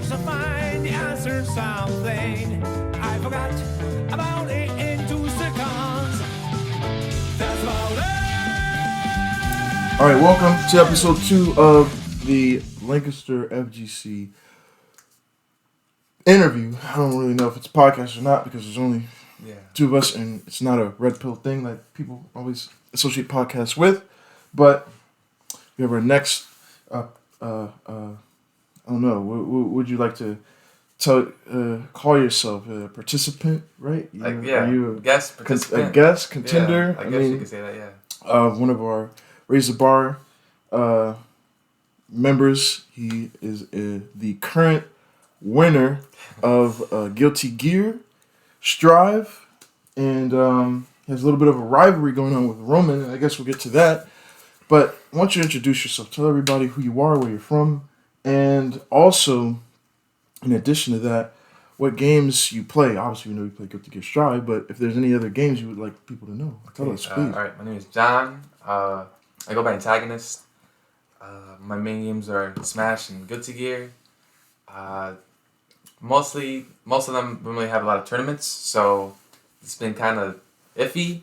search to find the answer something I forgot about it in 2 seconds. That's about it. All right, welcome to episode 2 of the Lancaster FGC interview. I don't really know if it's a podcast or not because there's only two of us, and it's not a red pill thing that people always associate podcasts with. But we have our next. I don't know. Would you like to call yourself a participant? Right? Are you a guest participant? A guest contender. Yeah, I guess you could say that. Yeah. One of our Raise the Bar members. He is the current winner of Guilty Gear Strive, and has a little bit of a rivalry going on with Roman, and I guess we'll get to that. But I want you to introduce yourself. Tell everybody who you are, where you're from, and also, in addition to that, what games you play. Obviously, we know you play Guilty Gear Strive, but if there's any other games you would like people to know, tell us, please. All right, my name is John. I go by Antagonist. My main games are Smash and Guilty Gear. Most of them don't really have a lot of tournaments, so it's been kind of iffy.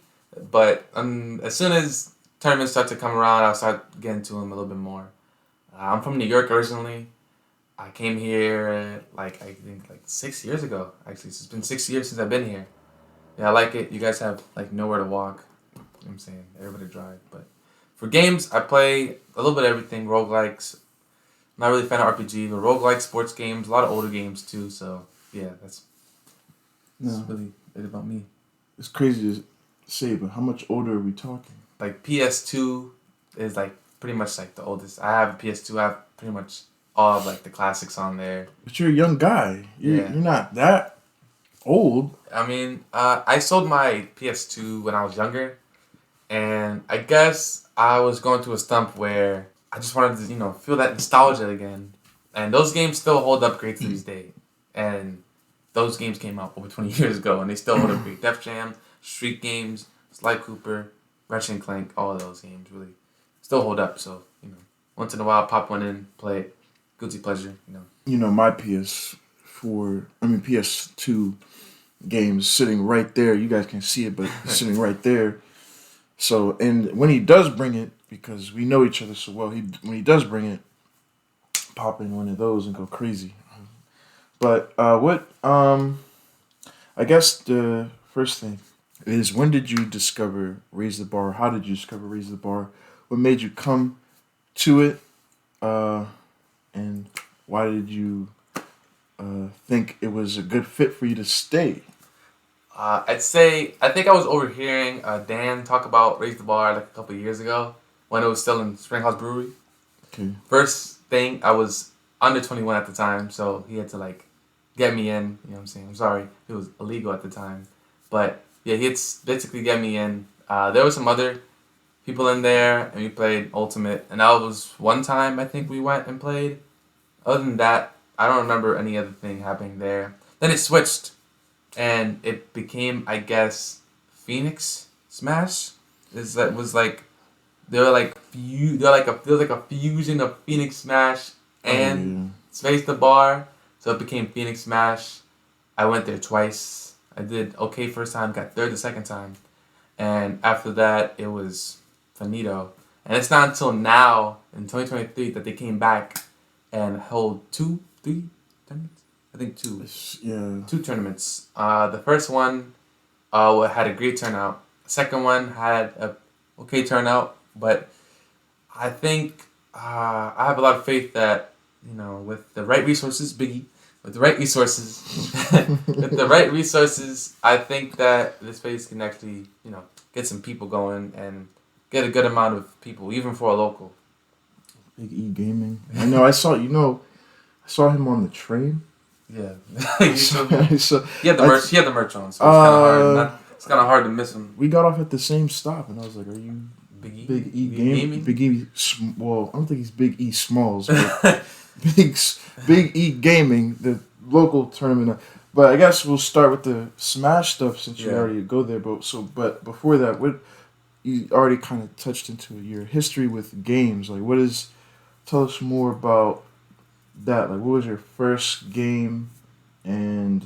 But as soon as tournaments start to come around, I'll start getting to them a little bit more. I'm from New York originally. I came here I think 6 years ago. Actually, so it's been 6 years since I've been here. Yeah, I like it. You guys have nowhere to walk. You know what I'm saying? Everybody drive. But for games, I play a little bit of everything. Roguelikes. Not really a fan of RPG, but roguelike sports games, a lot of older games too. So yeah, that's really it about me. It's crazy to say, but how much older are we talking? PS2 is pretty much the oldest. I have a PS2. I have pretty much all of the classics on there. But you're a young guy. You're not that old. I mean, I sold my PS2 when I was younger, and I guess I was going through a stump where I just wanted to, feel that nostalgia again. And those games still hold up great to this day. And those games came out over 20 years ago, and they still hold up great. Def Jam, Street Games, Sly Cooper, Ratchet and Clank, all of those games really still hold up. So, once in a while, pop one in, play it. Guilty pleasure, My PS2 games sitting right there. You guys can't see it, but it's sitting right there. So, and when he does bring it, because we know each other so well, when he does bring it, pop in one of those and go crazy. But I guess the first thing is, when did you discover Raise the Bar? How did you discover Raise the Bar? What made you come to it? And why did you think it was a good fit for you to stay? I think I was overhearing Dan talk about Raise the Bar a couple of years ago when it was still in Springhouse Brewery. Okay. First thing, I was under 21 at the time, so he had to get me in. You know what I'm saying? I'm sorry, it was illegal at the time, but yeah, he had basically get me in. There were some other people in there, and we played Ultimate, and that was one time I think we went and played. Other than that, I don't remember any other thing happening there. Then it switched, and it became, I guess, Phoenix Smash. There was a fusion of Phoenix Smash and Space the Bar, so it became Phoenix Smash. I went there twice. I did okay first time, got third the second time, and after that it was finito. And it's not until now in 2023 that they came back and held 3 tournaments. I think 2. Yeah. 2 tournaments. The first one had a great turnout. The second one had a okay turnout, but I think I have a lot of faith that with the right resources, with the right resources, I think that this place can actually get some people going and get a good amount of people, even for a local. Big E Gaming. I know. I saw him on the train. Yeah. He had the merch. He had the merch on, so it's kind of hard to miss him. We got off at the same stop, and I was like, "Are you Big E Gaming? Big E. Well, I don't think he's Big E Smalls, but Big E Gaming, the local tournament." But I guess we'll start with the Smash stuff since you already go there. But before that, you already kind of touched into your history with games. Tell us more about that, like, what was your first game, and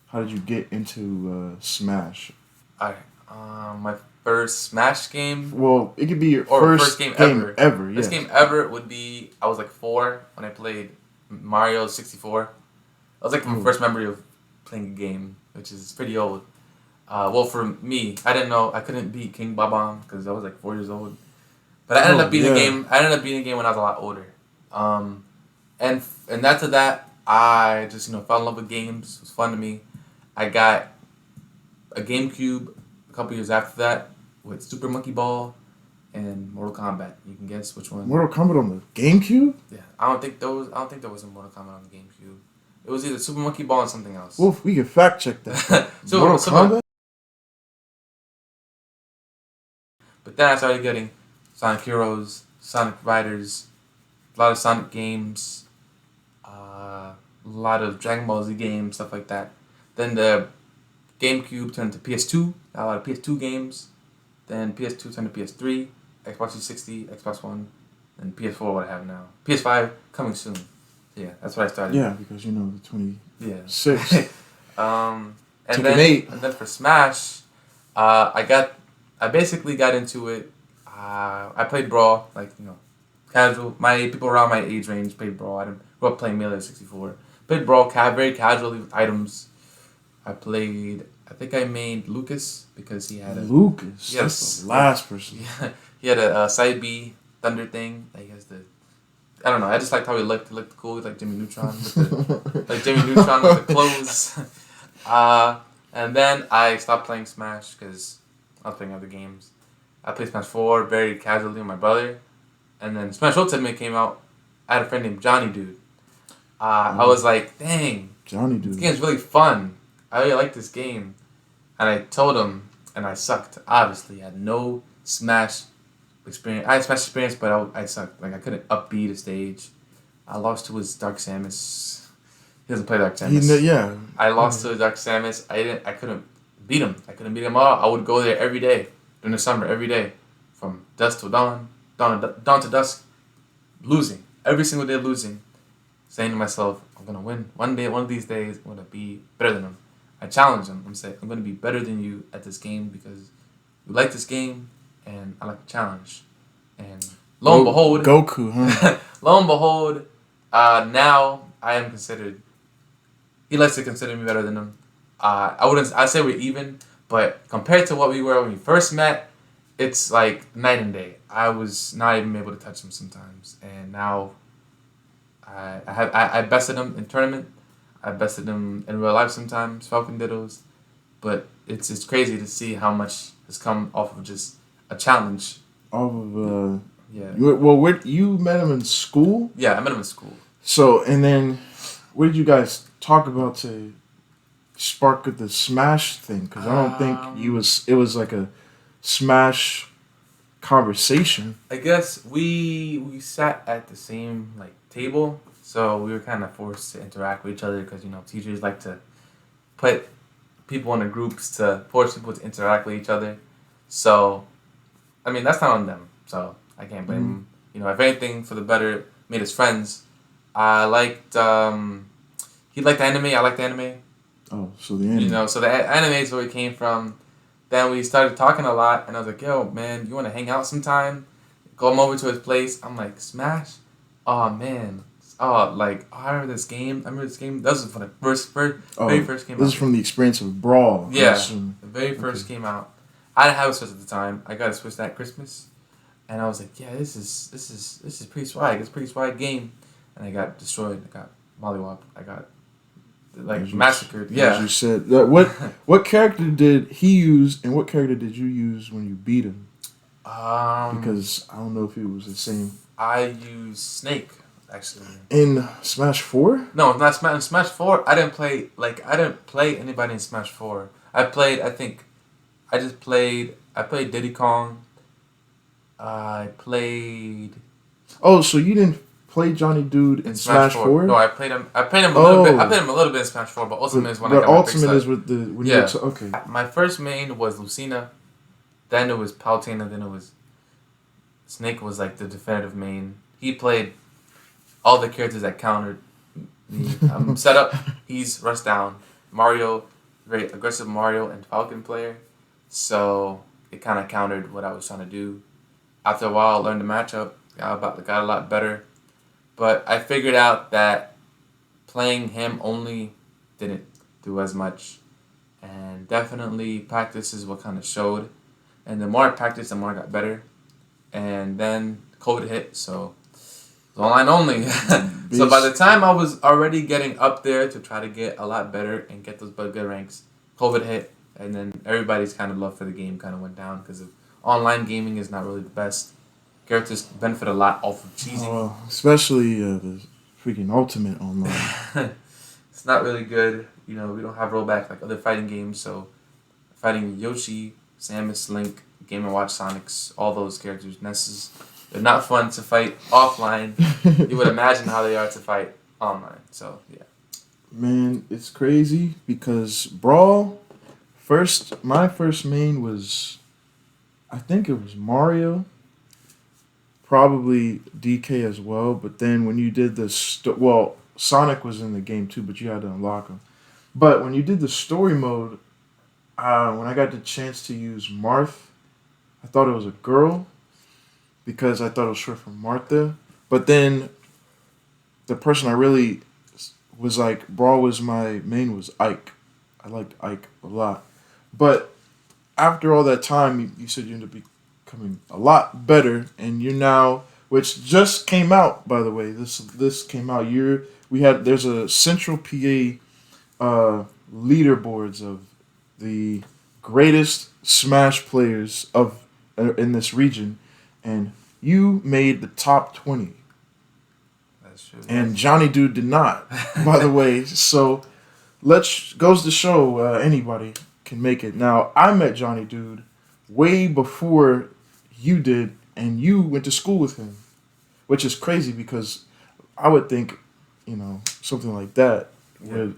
how did you get into Smash? Alright. My first Smash game. Well, it could be your Or first game ever. ever. Yes. First game ever would be, I was like 4 when I played Mario 64. That was like my first memory of playing a game, which is pretty old. Well, for me, I didn't know, I couldn't beat King Bob-omb because I was like 4 years old. But I ended up beating the game. I ended up beating the game when I was a lot older. And after that, I just fell in love with games. It was fun to me. I got a GameCube a couple years after that with Super Monkey Ball and Mortal Kombat. You can guess which one. Mortal Kombat on the GameCube? Yeah, I don't think there was a Mortal Kombat on the GameCube. It was either Super Monkey Ball and something else. Well, we can fact check that. Mortal Kombat? But then I started getting Sonic Heroes, Sonic Riders, a lot of Sonic games, a lot of Dragon Ball Z games, stuff like that. Then the GameCube turned to PS2, a lot of PS2 games. Then PS2 turned to PS3, Xbox 360, Xbox One, and PS4 what I have now. PS5 coming soon. Yeah, that's what I started. Yeah, because the 26. And Tekken then 8. And then for Smash, I basically got into it. I played Brawl, casual. My people around my age range played Brawl. I didn't grow up playing Melee 64. Played Brawl very casually with items. I think I made Lucas because he had a... Lucas? Yes. That's the last person. Yeah, he had a side B thunder thing. He has the... I don't know. I just liked how he looked. He looked cool. He looked like Jimmy Neutron with the clothes. And then I stopped playing Smash because I was playing other games. I played Smash 4 very casually with my brother. And then Smash Ultimate came out. I had a friend named Johnnydude. I was like, dang. Johnnydude. This game's really fun. I really like this game. And I told him, and I sucked. Obviously, I had no Smash experience. I had Smash experience, but I sucked. I couldn't upbeat a stage. I lost to his Dark Samus. He doesn't play Dark Samus. I lost to Dark Samus. I couldn't beat him. I couldn't beat him all. I would go there every day during the summer, every day, from dusk to dawn to dusk, losing every single day, losing. Saying to myself, I'm gonna win one day. One of these days, I'm gonna be better than him. I challenge him. I'm saying I'm gonna be better than you at this game because you like this game and I like the challenge. And lo and behold, Goku, huh? lo and behold, now I am considered. He likes to consider me better than him. I'd say we're even, but compared to what we were when we first met, it's like night and day. I was not even able to touch him sometimes, and now I bested him in tournament. I bested him in real life sometimes, Falcon Diddles, but it's crazy to see how much has come off of just a challenge. Off of yeah. You met him in school? Yeah, I met him in school. So, and then what did you guys talk about to spark the Smash thing? Because I don't think it was like a Smash conversation. I guess we sat at the same table, so we were kind of forced to interact with each other because teachers like to put people in the groups to force people to interact with each other. So, I mean that's not on them. So I can't blame them. If anything, for the better, made us friends. I liked he liked anime. I liked anime. Oh, so the anime. So the anime is where we came from. Then we started talking a lot, and I was like, "Yo, man, you want to hang out sometime? Go over to his place." I'm like, "Smash? Oh man, I remember this game. That was for the very first game. This is from the experience of Brawl. Yeah, the very first came out. I didn't have a Switch at the time. I got a Switch that Christmas, and I was like, "Yeah, this is pretty swag. It's a pretty swag game." And I got destroyed. I got mollywopped. I got massacred. Yeah. As you said, what character did he use, and what character did you use when you beat him? Because I don't know if it was the same. I used Snake actually. In Smash 4? No, not Smash. In Smash 4, I didn't play anybody in Smash 4. I played Didyou. I played. Oh, so you didn't play Johnnydude in Smash 4? No, I played him. I played him a little bit. I played him a little bit in Smash 4, but Ultimate is when I got my big Ultimate is with the okay. My first main was Lucina, then it was Palutena, then it was Snake was the definitive main. He played all the characters that countered. I'm set up. He's rush down. Mario, very aggressive Mario and Falcon player. So it kind of countered what I was trying to do. After a while, I learned the matchup. Got a lot better. But I figured out that playing him only didn't do as much. And definitely practice is what kind of showed. And the more I practiced, the more I got better. And then COVID hit, so it was online only. So by the time I was already getting up there to try to get a lot better and get those good ranks, COVID hit. And then everybody's kind of love for the game kind of went down because of online gaming is not really the best. Characters benefit a lot off of cheesing. Especially the freaking Ultimate online. It's not really good. We don't have rollback like other fighting games. So fighting Yoshi, Samus, Link, Game & Watch Sonics, all those characters, Nesses, they're not fun to fight offline. You would imagine how they are to fight online. So, yeah. Man, it's crazy because Brawl, my first main was, I think it was Mario. Probably DK as well, but then when you did Sonic was in the game too, but you had to unlock him. But when you did the story mode, when I got the chance to use Marth, I thought it was a girl because I thought it was short for Martha. But then the person I really was like, Brawl was my main was Ike. I liked Ike a lot. But after all that time, you said you ended up becoming a lot better, and you're now, which just came out, by the way. This came out. There's a Central PA leaderboards of the greatest Smash players in this region, and you made the top 20. That's true. And Johnnydude did not, by the way. So goes to show anybody can make it. Now, I met Johnnydude way before you did, and you went to school with him, which is crazy because I would think, something like that would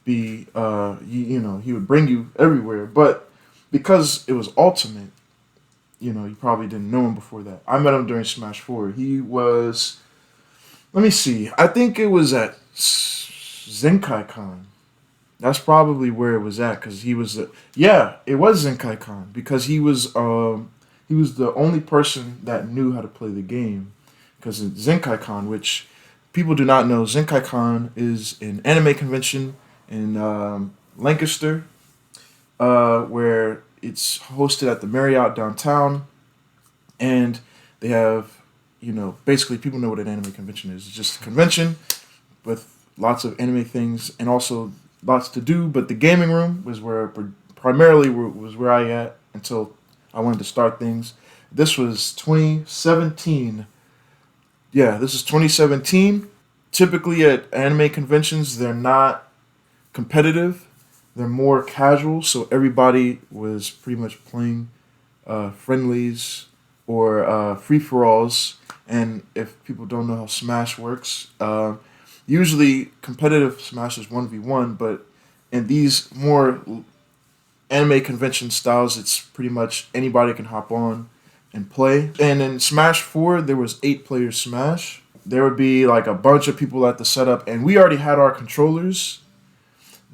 be, he would bring you everywhere. But because it was Ultimate, you probably didn't know him before that. I met him during Smash 4. He was, let me see, I think it was at Zenkaikon. That's probably where it was at, because he was, it was Zenkaikon, because he was the only person that knew how to play the game. Because Zenkaikon, which people do not know, Zenkaikon is an anime convention in Lancaster, where it's hosted at the Marriott downtown, and they have, basically people know what an anime convention is. It's just a convention with lots of anime things and also lots to do, but the gaming room was where I at until I wanted to start things. This was 2017. Yeah, this is 2017. Typically at anime conventions, they're not competitive. They're more casual, so everybody was pretty much playing friendlies or free-for-alls. And if people don't know how Smash works, usually competitive Smash is 1v1, but in these more anime convention styles, it's pretty much anybody can hop on and play. And in Smash 4, there was 8-player Smash. There would be like a bunch of people at the setup, and we already had our controllers,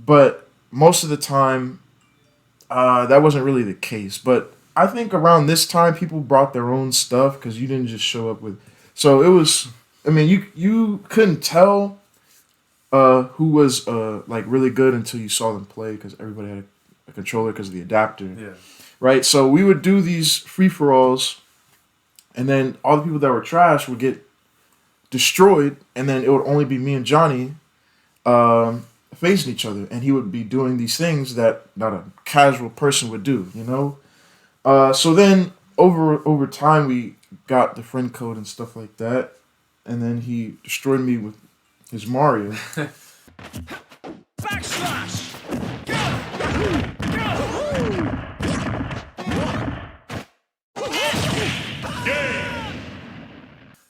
but most of the time, that wasn't really the case. But I think around this time, people brought their own stuff because you didn't just show up with. So it was. I mean, you couldn't tell who was like really good until you saw them play because everybody had a controller because of the adapter. Yeah. Right. So we would do these free for alls, and then all the people that were trash would get destroyed, and then it would only be me and Johnny facing each other, and he would be doing these things that not a casual person would do, So then over time we got the friend code and stuff like that, and then he destroyed me with his Mario. Backslash!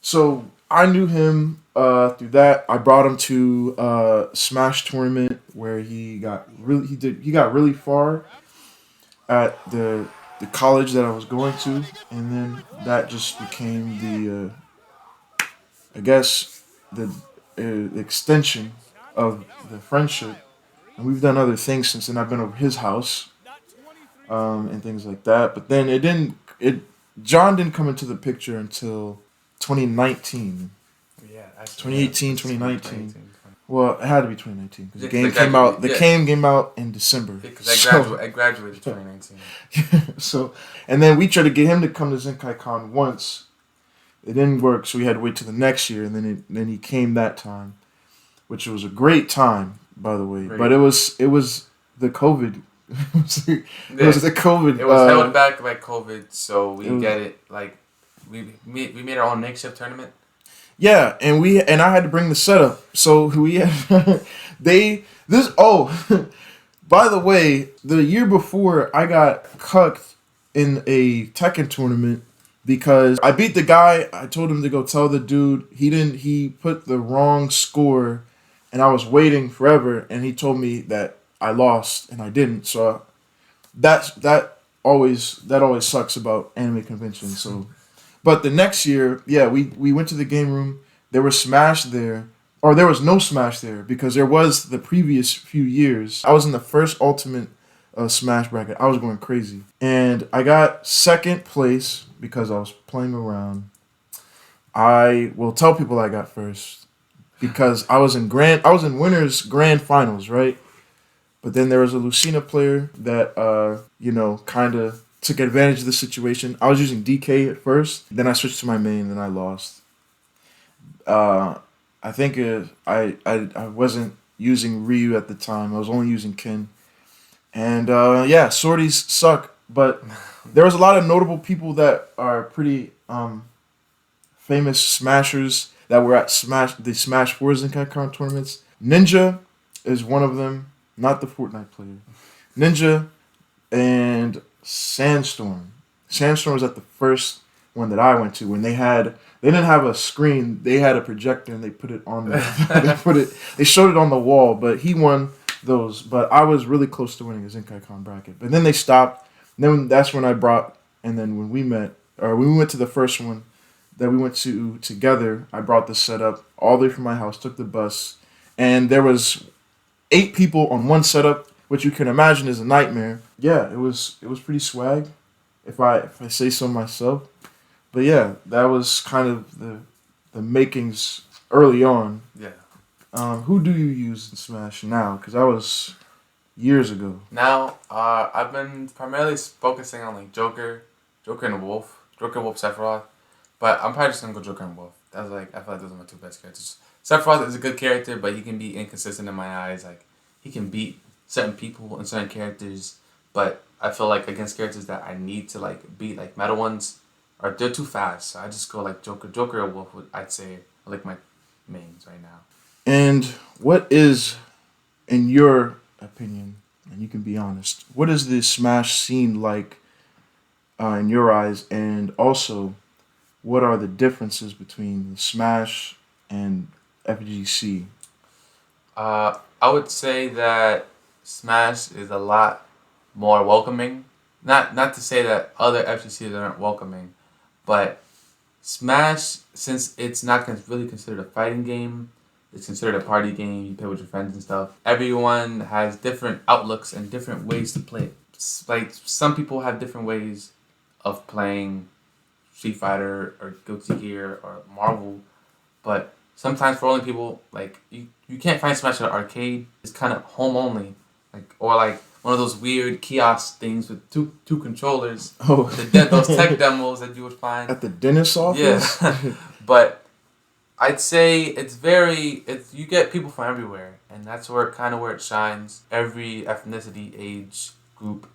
So I knew him through that. I brought him to Smash tournament where he got really far at the college that I was going to, and then that just became the I guess the extension of the friendship. And we've done other things since then. I've been over his house, and things like that. But then John didn't come into the picture until 2019. Yeah, actually, 2018, 2019. 2019. Well, it had to be 2019 because Yeah, the game 'cause I came out. The graduated, game came out in December. Because So- I graduated 2019. so, and then we tried to get him to come to Zenkaikon once. It didn't work, so we had to wait till the next year, and then he came that time, which was a great time, by the way. Great. But it was the COVID. It was the COVID. It was held back by COVID, so we It was- get it. Like we made our own makeshift tournament. Yeah, and I had to bring the setup. So we had by the way, the year before I got cucked in a Tekken tournament because I beat the guy. I told him to go tell the dude. He put the wrong score, and I was waiting forever, and he told me that I lost and I didn't. So that always sucks about anime conventions. So but the next year, yeah, we went to the game room. There was Smash there. Or there was no Smash there because there was the previous few years. I was in the first Ultimate Smash bracket. I was going crazy. And I got second place because I was playing around. I will tell people I got first because I was in winners grand finals, right? But then there was a Lucina player that kind of took advantage of the situation. I was using DK at first, then I switched to my main, then I lost. I think I wasn't using Ryu at the time. I was only using Ken. And sorties suck, but there was a lot of notable people that are pretty famous smashers that were at the Smash 4 Zenkaikon tournaments. Ninja is one of them, not the Fortnite player. Ninja and Sandstorm. Sandstorm was at the first one that I went to when they didn't have a screen, they had a projector and they put it on they showed it on the wall, but he won those. But I was really close to winning a Zenkaikon bracket. But then they stopped. And then that's when when we went to the first one that we went to together, I brought the setup all the way from my house, took the bus, and there was 8 people on one setup, which you can imagine is a nightmare. Yeah, it was pretty swag, if I say so myself. But yeah, that was kind of the makings early on. Yeah. Who do you use in Smash now? Because that was years ago. Now, I've been primarily focusing on like Joker and Wolf, Sephiroth, but I'm probably just gonna go Joker and Wolf. I feel like those are my 2 best characters. Sephiroth is a good character, but he can be inconsistent in my eyes. Like he can beat certain people and certain characters, but I feel like against characters that I need to like beat, like meta ones, they're too fast. So I just go like Joker or Wolf. I'd say are like my mains right now. And what is, in your opinion, and you can be honest, what is the Smash scene like in your eyes? And also, what are the differences between Smash and FGC? I would say that Smash is a lot more welcoming. Not to say that other FGCs aren't welcoming, but Smash, since it's not really considered a fighting game, it's considered a party game. You play with your friends and stuff. Everyone has different outlooks and different ways to play it. Like some people have different ways of playing Street Fighter or Guilty Gear or Marvel, but sometimes for only people like you can't find Smash at an arcade. It's kind of home only, or one of those weird kiosk things with two controllers. Oh, Those tech demos that you would find at the dentist's office. Yeah, but I'd say you get people from everywhere, and that's where it shines. Every ethnicity, age, group,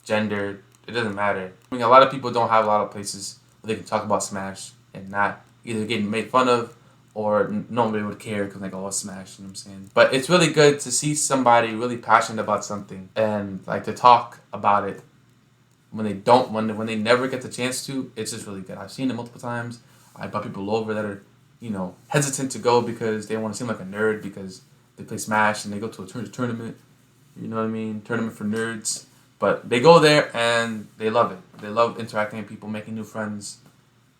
gender, it doesn't matter. I mean, a lot of people don't have a lot of places where they can talk about Smash and not either getting made fun of or nobody would care because like, oh, it's Smash, you know what I'm saying? But it's really good to see somebody really passionate about something and like to talk about it when they never get the chance to. It's just really good. I've seen it multiple times. I brought people over that are, hesitant to go because they want to seem like a nerd because they play Smash and they go to a tournament. You know what I mean? Tournament for nerds. But they go there and they love it. They love interacting with people, making new friends.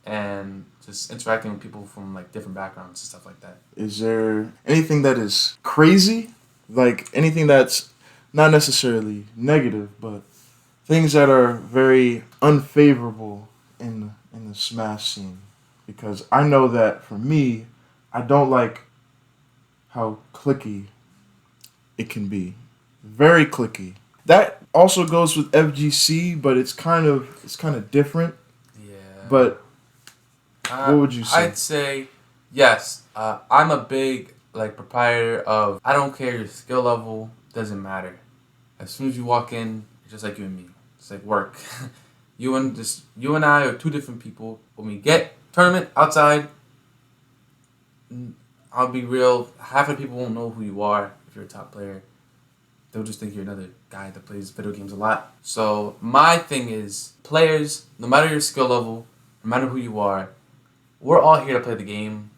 and just interacting with people from like different backgrounds and stuff like that. Is there anything that is crazy? Like anything that's not necessarily negative, but things that are very unfavorable in the Smash scene? Because I know that for me, I don't like how clicky it can be. Very clicky. That also goes with FGC, but it's kind of different. Yeah. But what would you say? I'd say yes. I'm a big like proprietor of I don't care your skill level, doesn't matter. As soon as you walk in, it's just like you and me. It's like work. you and I are two different people. When we get tournament outside, I'll be real. Half of the people won't know who you are if you're a top player. They'll just think you're another guy that plays video games a lot. So my thing is, players, no matter your skill level, no matter who you are, we're all here to play the game.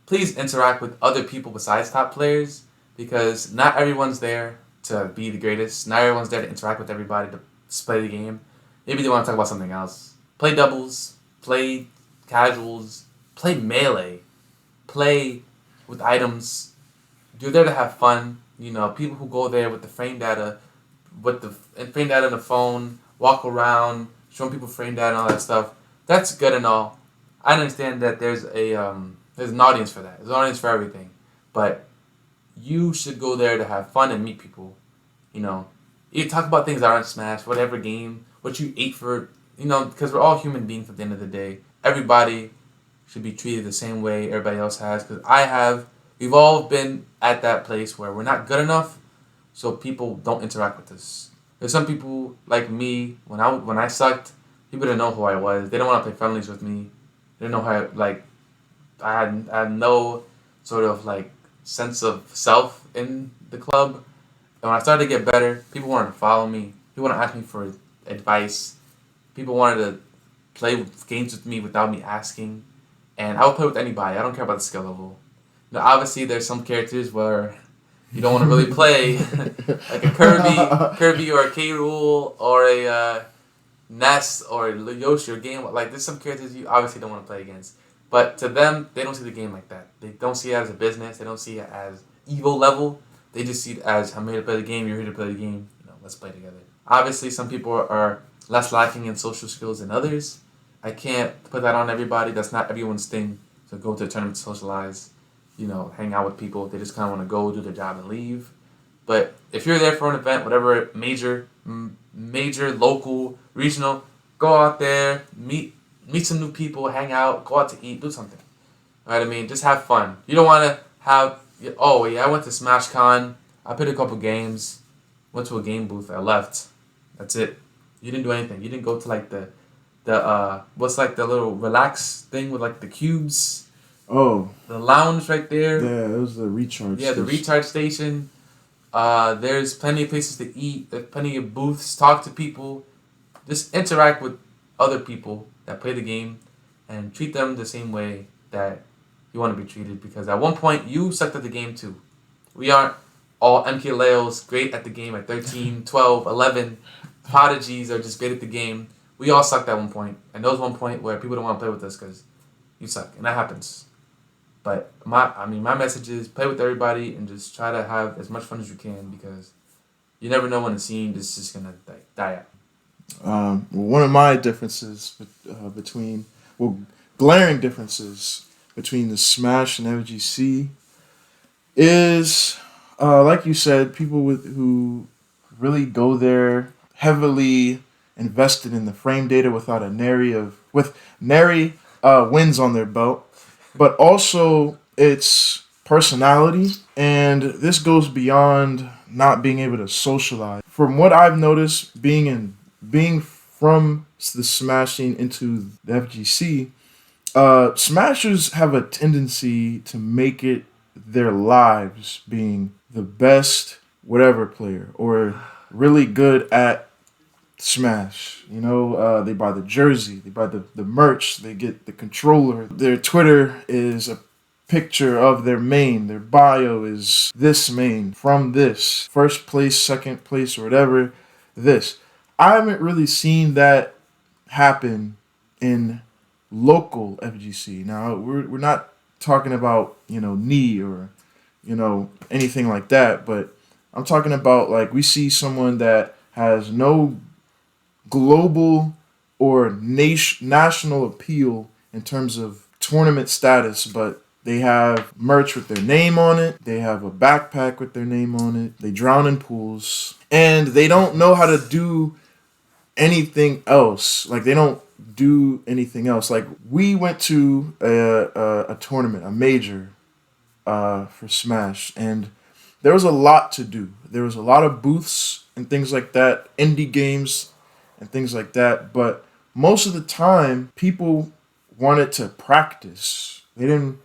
Please interact with other people besides top players, because not everyone's there to be the greatest. Not everyone's there to interact with everybody to play the game. Maybe they want to talk about something else. Play doubles, play casuals, play melee, play with items. You're there to have fun. You know, people who go there with the frame data, on the phone, walk around, showing people frame data and all that stuff. That's good and all. I understand that there's an audience for that. There's an audience for everything. But you should go there to have fun and meet people. You know, you talk about things that aren't Smash, whatever game, what you ate for, you know, because we're all human beings at the end of the day. Everybody should be treated the same way everybody else has, because we've all been at that place where we're not good enough, so people don't interact with us. There's some people like me, when I sucked, people didn't know who I was. They didn't want to play friendlies with me. They didn't know how, I had no sort of, sense of self in the club. And when I started to get better, people wanted to follow me. People wanted to ask me for advice. People wanted to play games with me without me asking. And I would play with anybody. I don't care about the skill level. Now, obviously, there's some characters where you don't want to really play, like a Kirby or a K. Rool or a Ness or a Yoshi or Game. Like, there's some characters you obviously don't want to play against. But to them, they don't see the game like that. They don't see it as a business. They don't see it as Evo level. They just see it as, I'm here to play the game, you're here to play the game. You know, let's play together. Obviously, some people are less lacking in social skills than others. I can't put that on everybody. That's not everyone's thing to go to a tournament to socialize, you know, hang out with people. They just kind of want to go, do their job, and leave. But if you're there for an event, whatever, major, local, regional, go out there, meet some new people, hang out, go out to eat, do something. Right? I mean, just have fun. You don't want to have, oh, yeah, I went to SmashCon, I played a couple games, went to a game booth, I left. That's it. You didn't do anything. You didn't go to, what's the little relax thing with, the cubes? Oh. The lounge right there. Yeah, it was the recharge station. The recharge station. There's plenty of places to eat. There's plenty of booths. Talk to people. Just interact with other people that play the game and treat them the same way that you want to be treated, because at one point you sucked at the game too. We aren't all MKLeos great at the game at 13, 12, 11. Prodigies are just great at the game. We all sucked at one point. And there was one point where people don't want to play with us because you suck. And that happens. But my message is play with everybody and just try to have as much fun as you can, because you never know when the scene is just going to die out. One of my differences glaring differences between the Smash and FGC is, like you said, people who really go there heavily invested in the frame data without with nary wins on their belt, but also its personality, and this goes beyond not being able to socialize. From what I've noticed, being from the Smash scene into the FGC, Smashers have a tendency to make it their lives being the best whatever player or really good at Smash. You know, they buy the jersey, they buy the merch, they get the controller. Their Twitter is a picture of their main. Their bio is this main, from this, first place, second place, or whatever, this. I haven't really seen that happen in local FGC. Now we're not talking about knee or anything like that, but I'm talking about like we see someone that has no global or national appeal in terms of tournament status, but they have merch with their name on it. They have a backpack with their name on it. They drown in pools, and they don't know how to do anything else. Like they don't do anything else. Like we went to a tournament, a major, for Smash, and there was a lot to do. There was a lot of booths and things like that, indie games and things like that. But most of the time, people wanted to practice. They didn't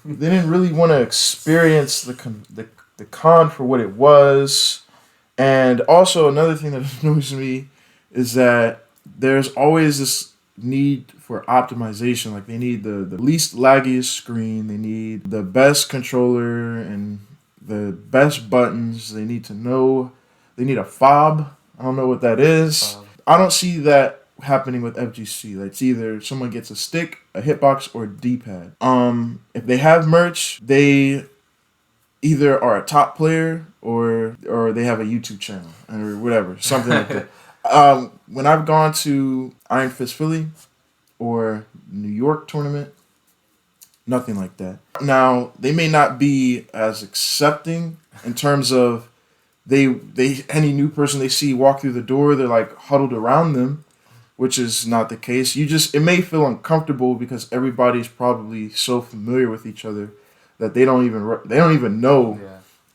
really want to experience the con for what it was. And also another thing that annoys me is that there's always this need for optimization. Like they need the least laggiest screen. They need the best controller and the best buttons. They need a fob. I don't know what that is. I don't see that happening with FGC. Like it's either someone gets a stick, a hitbox, or a D-pad. If they have merch, they either are a top player or they have a YouTube channel or whatever, something like that. When I've gone to Iron Fist Philly or New York tournament, nothing like that. Now, they may not be as accepting in terms of they any new person they see walk through the door, they're like huddled around them, which is not the case. It may feel uncomfortable because everybody's probably so familiar with each other that they don't even know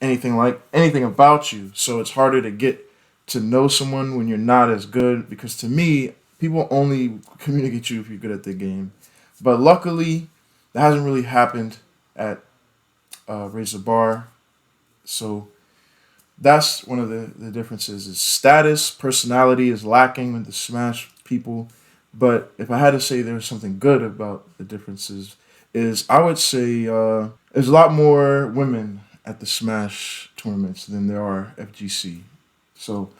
anything about you. So it's harder to get to know someone when you're not as good, because to me, people only communicate with you if you're good at the game. But luckily, that hasn't really happened at Raise the Bar. So that's one of the differences. Is status, personality is lacking with the Smash people. But if I had to say there's something good about the differences, is I would say there's a lot more women at the Smash tournaments than there are FGC. So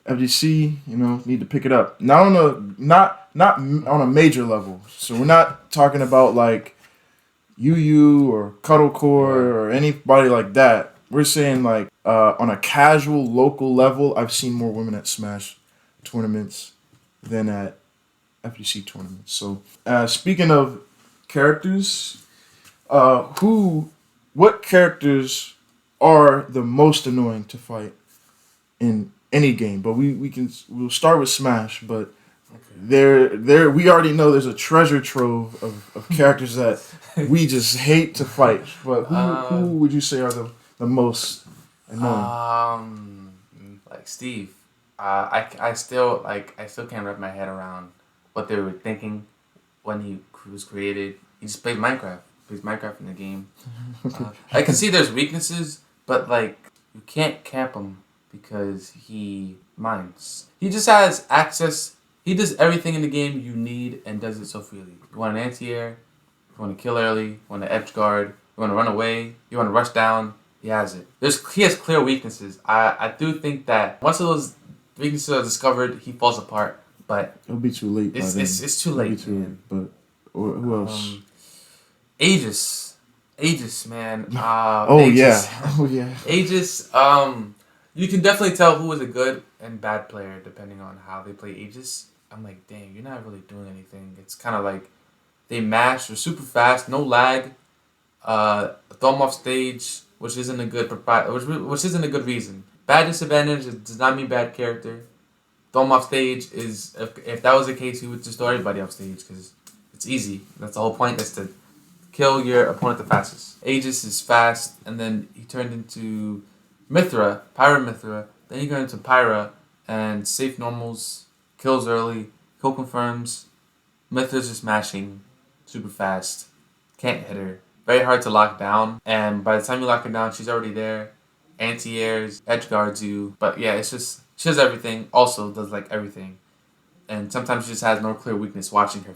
FGC, need to pick it up. Not on a major level. So we're not talking about like UU or Cuddlecore or anybody like that. We're saying like on a casual local level, I've seen more women at Smash tournaments than at FGC tournaments. So speaking of characters, what characters are the most annoying to fight in any game? But we'll start with Smash, but there we already know there's a treasure trove of characters that we just hate to fight. But who would you say are the most annoying? Like Steve. I still can't wrap my head around what they were thinking when he was created. He just plays Minecraft. Plays Minecraft in the game. I can see there's weaknesses, but like you can't camp him because he mines. He just has access. He does everything in the game you need and does it so freely. You want an anti-air, you want to kill early, you want to edge guard, you want to run away, you want to rush down, he has it. He has clear weaknesses. I do think that once those weaknesses are discovered, he falls apart, but it'll be too late. It's too late. It'll be too late. But who else? Aegis, man. Aegis. Aegis, you can definitely tell who is a good and bad player depending on how they play Aegis. I'm like, dang, you're not really doing anything. It's kind of like they mash, they're super fast, no lag, throw them off stage, which isn't a good which isn't a good reason. Bad disadvantage does not mean bad character. Throw them off stage is, if that was the case, he would just throw everybody off stage because it's easy. That's the whole point, is to kill your opponent the fastest. Aegis is fast, and then he turned into Pyra Mithra. Then he got into Pyra and safe normals, kills early, kill confirms. Mithra's just mashing, super fast, can't hit her, very hard to lock down. And by the time you lock her down, she's already there. Anti-airs, edge guards you, but yeah, it's just she does everything. Also does like everything, and sometimes she just has no clear weakness watching her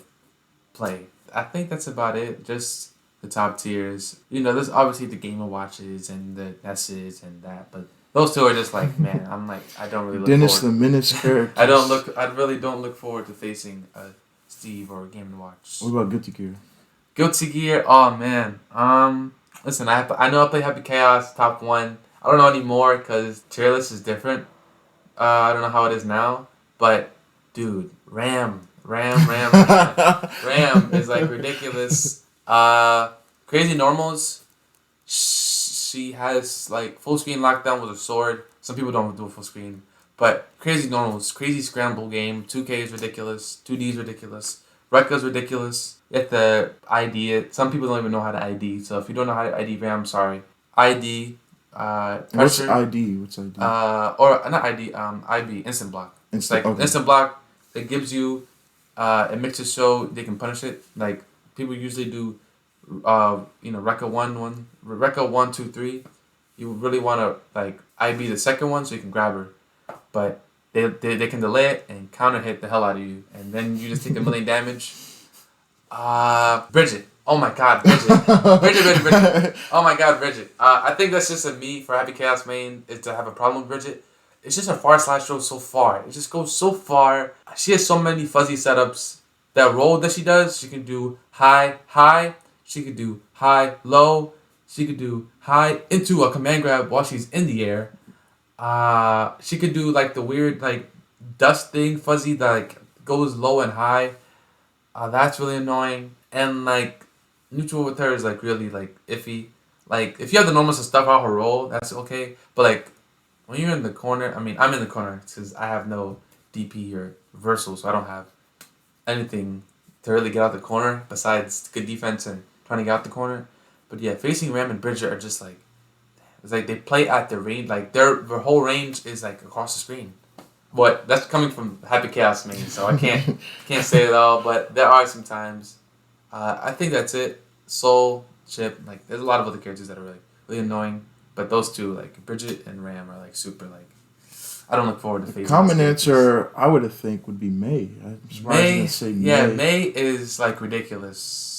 play. I think that's about it. Just the top tiers. There's obviously the Game & Watches and the Nesses and that, but those two are just like, man, I'm like, I don't really look Dennis forward. the Menace character. I really don't look forward to facing Steve or Game & Watch. What about Guilty Gear? Guilty Gear, oh man. Listen, I know I play Happy Chaos top 1. I don't know anymore because tier list is different. I don't know how it is now, but dude, Ram is like ridiculous. Crazy Normals. She has like full screen lockdown with a sword. Some people don't do a full screen, but Crazy Normals, crazy scramble game. 2K is ridiculous. 2D is ridiculous. Rekka's ridiculous. You have to ID it. Some people don't even know how to ID. So if you don't know how to ID Ram, sorry. ID. What's ID? What's ID? Or not ID. IB. Instant block. It's like instant block. It gives you. It makes it so they can punish it. Like people usually do. Rekka 1, 2, 3. You really want to like IB the second one so you can grab her, but they can delay it and counter hit the hell out of you, and then you just take 1 million damage. Bridget. Oh my god, Bridget. Bridget. Oh my god, Bridget. I think that's just a me for Happy Chaos main is to have a problem with Bridget. It's just a far slash roll so far. It just goes so far. She has so many fuzzy setups. That roll that she does, she can do high. She could do high, low. She could do high into a command grab while she's in the air. She could do like the weird like dust thing, fuzzy that like goes low and high. That's really annoying. And like neutral with her is like really like iffy. Like if you have the normals to stuff out her roll, that's okay. But like when you're in the corner, I mean I'm in the corner because I have no DP or reversal, so I don't have anything to really get out the corner besides good defense and trying to get out the corner. But yeah, facing Ram and Bridget are just like, it's like they play at the range, like their whole range is like across the screen. But that's coming from Happy Chaos main, so I can't say it all. But there are some times. I think that's it. Soul, Chip, like there's a lot of other characters that are really annoying. But those two, like Bridget and Ram, are like super like. I don't look forward to facing. Common answer, I would think, would be May. I'm surprised you didn't say May. Yeah, May is like ridiculous.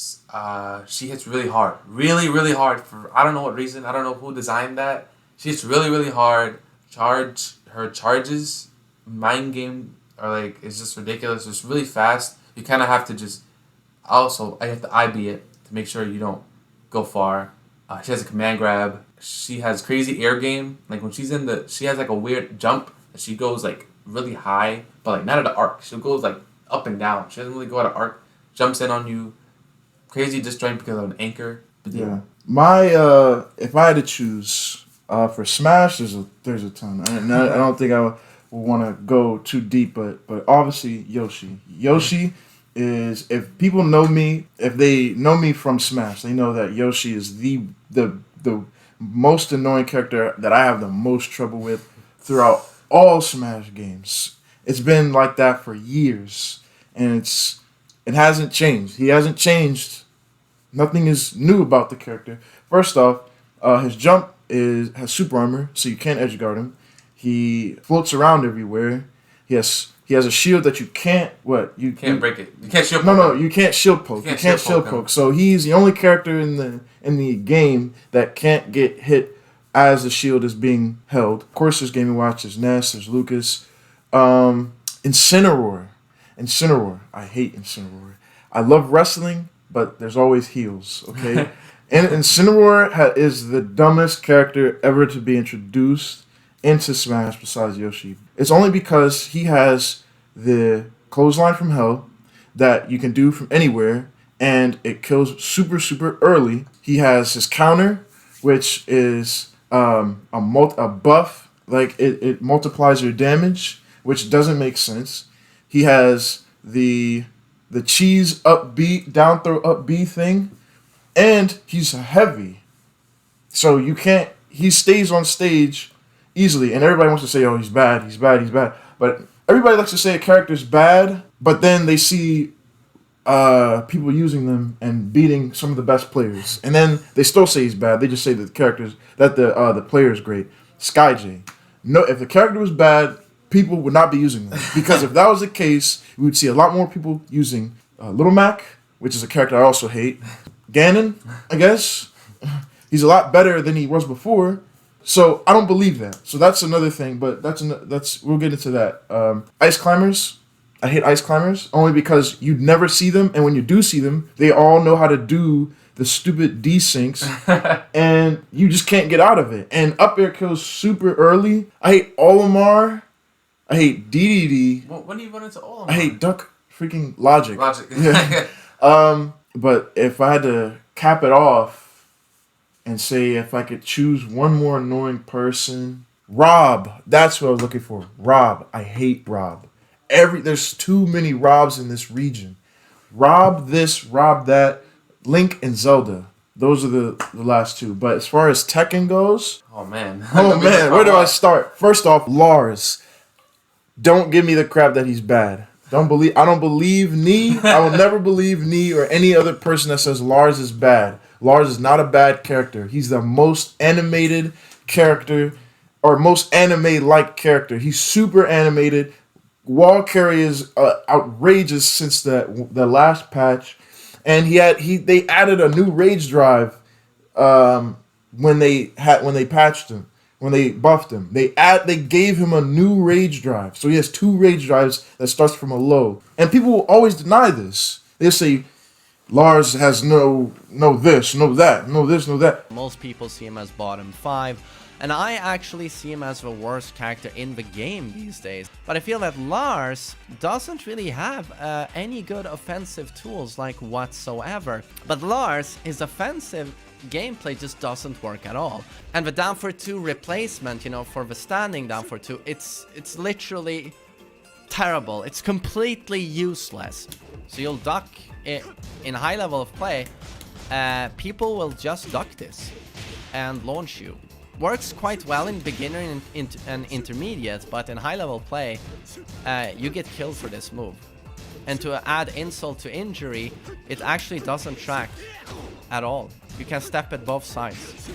She hits really hard. Really hard for I don't know what reason. I don't know who designed that. She hits really hard. Her charges, mind game are like it's just ridiculous. It's really fast. You kind of have to just I have to IB it to make sure you don't go far. She has a command grab. She has crazy air game. Like when she's she has like a weird jump. She goes like really high, but like not at an arc. She goes like up and down. She doesn't really go at an arc. Jumps in on you. Crazy disjoint because of an anchor. But yeah. My if I had to choose for Smash, there's a ton. I don't think I would want to go too deep, but obviously Yoshi. Yoshi is if people know me, if they know me from Smash, they know that Yoshi is the most annoying character that I have the most trouble with throughout all Smash games. It's been like that for years, and it hasn't changed. He hasn't changed. Nothing is new about the character. First off, his jump has super armor, so you can't edge guard him. He floats around everywhere. He has a shield that you can't break it. You can't shield poke. No, you can't shield poke. You can't shield poke. So he's the only character in the game that can't get hit as the shield is being held. Of course, there's Game & Watch, there's Ness, there's Lucas. Incineroar. I hate Incineroar. I love wrestling, but there's always heals, okay? And Incineroar is the dumbest character ever to be introduced into Smash besides Yoshi. It's only because he has the clothesline from hell that you can do from anywhere, and it kills super early. He has his counter, which is a buff, like it multiplies your damage, which doesn't make sense. He has the cheese up B, down throw up B thing, and he's heavy. So he stays on stage easily, and everybody wants to say, oh, he's bad. But everybody likes to say a character's bad, but then they see people using them and beating some of the best players. And then they still say he's bad. They just say that the player is great. SkyJ. No, if the character was bad, people would not be using them. Because if that was the case, we would see a lot more people using Little Mac, which is a character I also hate. Ganon, I guess. He's a lot better than he was before. So I don't believe that. So that's another thing, but we'll get into that. Ice Climbers, I hate ice climbers only because you never see them, and when you do see them, they all know how to do the stupid desyncs, and you just can't get out of it. And up air kills super early. I hate Olimar. I hate DDD. Well, when do you run into all of I them? hate Duck freaking Logic. Logic. Yeah. But if I had to cap it off and say if I could choose one more annoying person, Rob. That's what I was looking for. Rob. I hate Rob. There's too many Robs in this region. Rob this, Rob that. Link and Zelda. Those are the last two. But as far as Tekken goes, Oh man. where do I start? First off, Lars. Don't give me the crap that he's bad. I don't believe Nee. I will never believe Nee or any other person that says Lars is bad. Lars is not a bad character. He's the most animated character, or most anime-like character. He's super animated. Wall carry is outrageous since the last patch. And they added a new rage drive when they patched him, when they buffed him. They gave him a new rage drive. So he has 2 rage drives that starts from a low. And people will always deny this. They'll say Lars has no this, no that, no this, no that. Most people see him as bottom 5. And I actually see him as the worst character in the game these days. But I feel that Lars doesn't really have any good offensive tools like whatsoever. But Lars, his offensive gameplay just doesn't work at all. And the down for 2 replacement, for the standing down for 2, it's literally terrible. It's completely useless. So you'll duck in high level of play. People will just duck this and launch you. Works quite well in beginner and intermediate, but in high level play, you get killed for this move. And to add insult to injury, it actually doesn't track at all. You can step at both sides.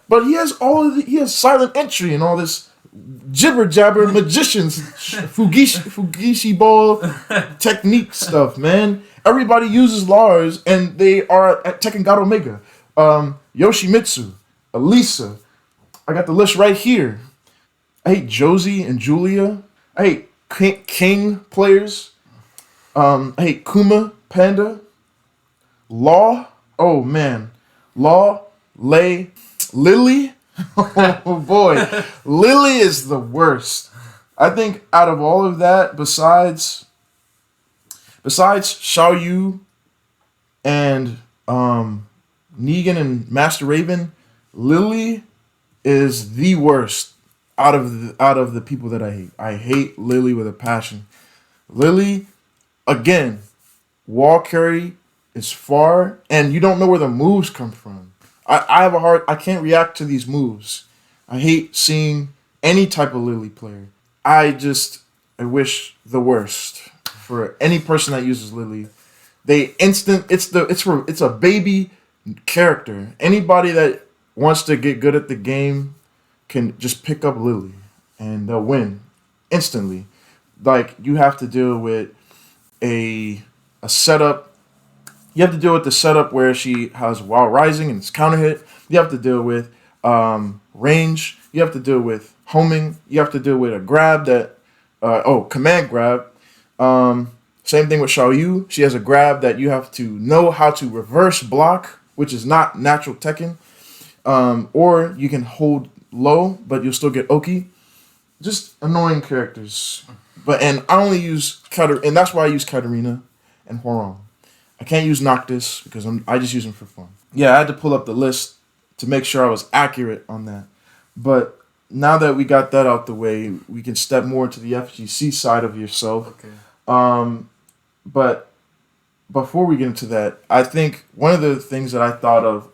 But he has silent entry and all this jibber jabber magicians, Fugishi ball technique stuff, man. Everybody uses Lars, and they are at Tekken God Omega. Yoshimitsu, Elisa. I got the list right here. I hate Josie and Julia. I hate King players. I hate Kuma, Panda. Law. Oh, man. Law, Lay, Lily. Oh, boy. Lily is the worst. I think out of all of that, besides Xiao Yu and Negan and Master Raven, Lily is the worst out of the people that I hate. I hate Lily with a passion. Lily, again, wall carry is far, and you don't know where the moves come from. I can't react to these moves. I hate seeing any type of Lily player. I wish the worst for any person that uses Lily. It's a baby character. Anybody that wants to get good at the game can just pick up Lily and they'll win instantly. Like, you have to deal with a setup. You have to deal with the setup where she has Wild Rising and it's counter hit. You have to deal with range. You have to deal with homing. You have to deal with a grab command grab. Same thing with Xiao Yu. She has a grab that you have to know how to reverse block, which is not natural Tekken. Or you can hold low, but you'll still get Oki. Just annoying characters. And I only use and that's why I use Katarina and Horon. I can't use Noctis because I just use them for fun. Yeah, I had to pull up the list to make sure I was accurate on that. But now that we got that out the way, we can step more to the FGC side of yourself. Okay. But before we get into that, I think one of the things that I thought of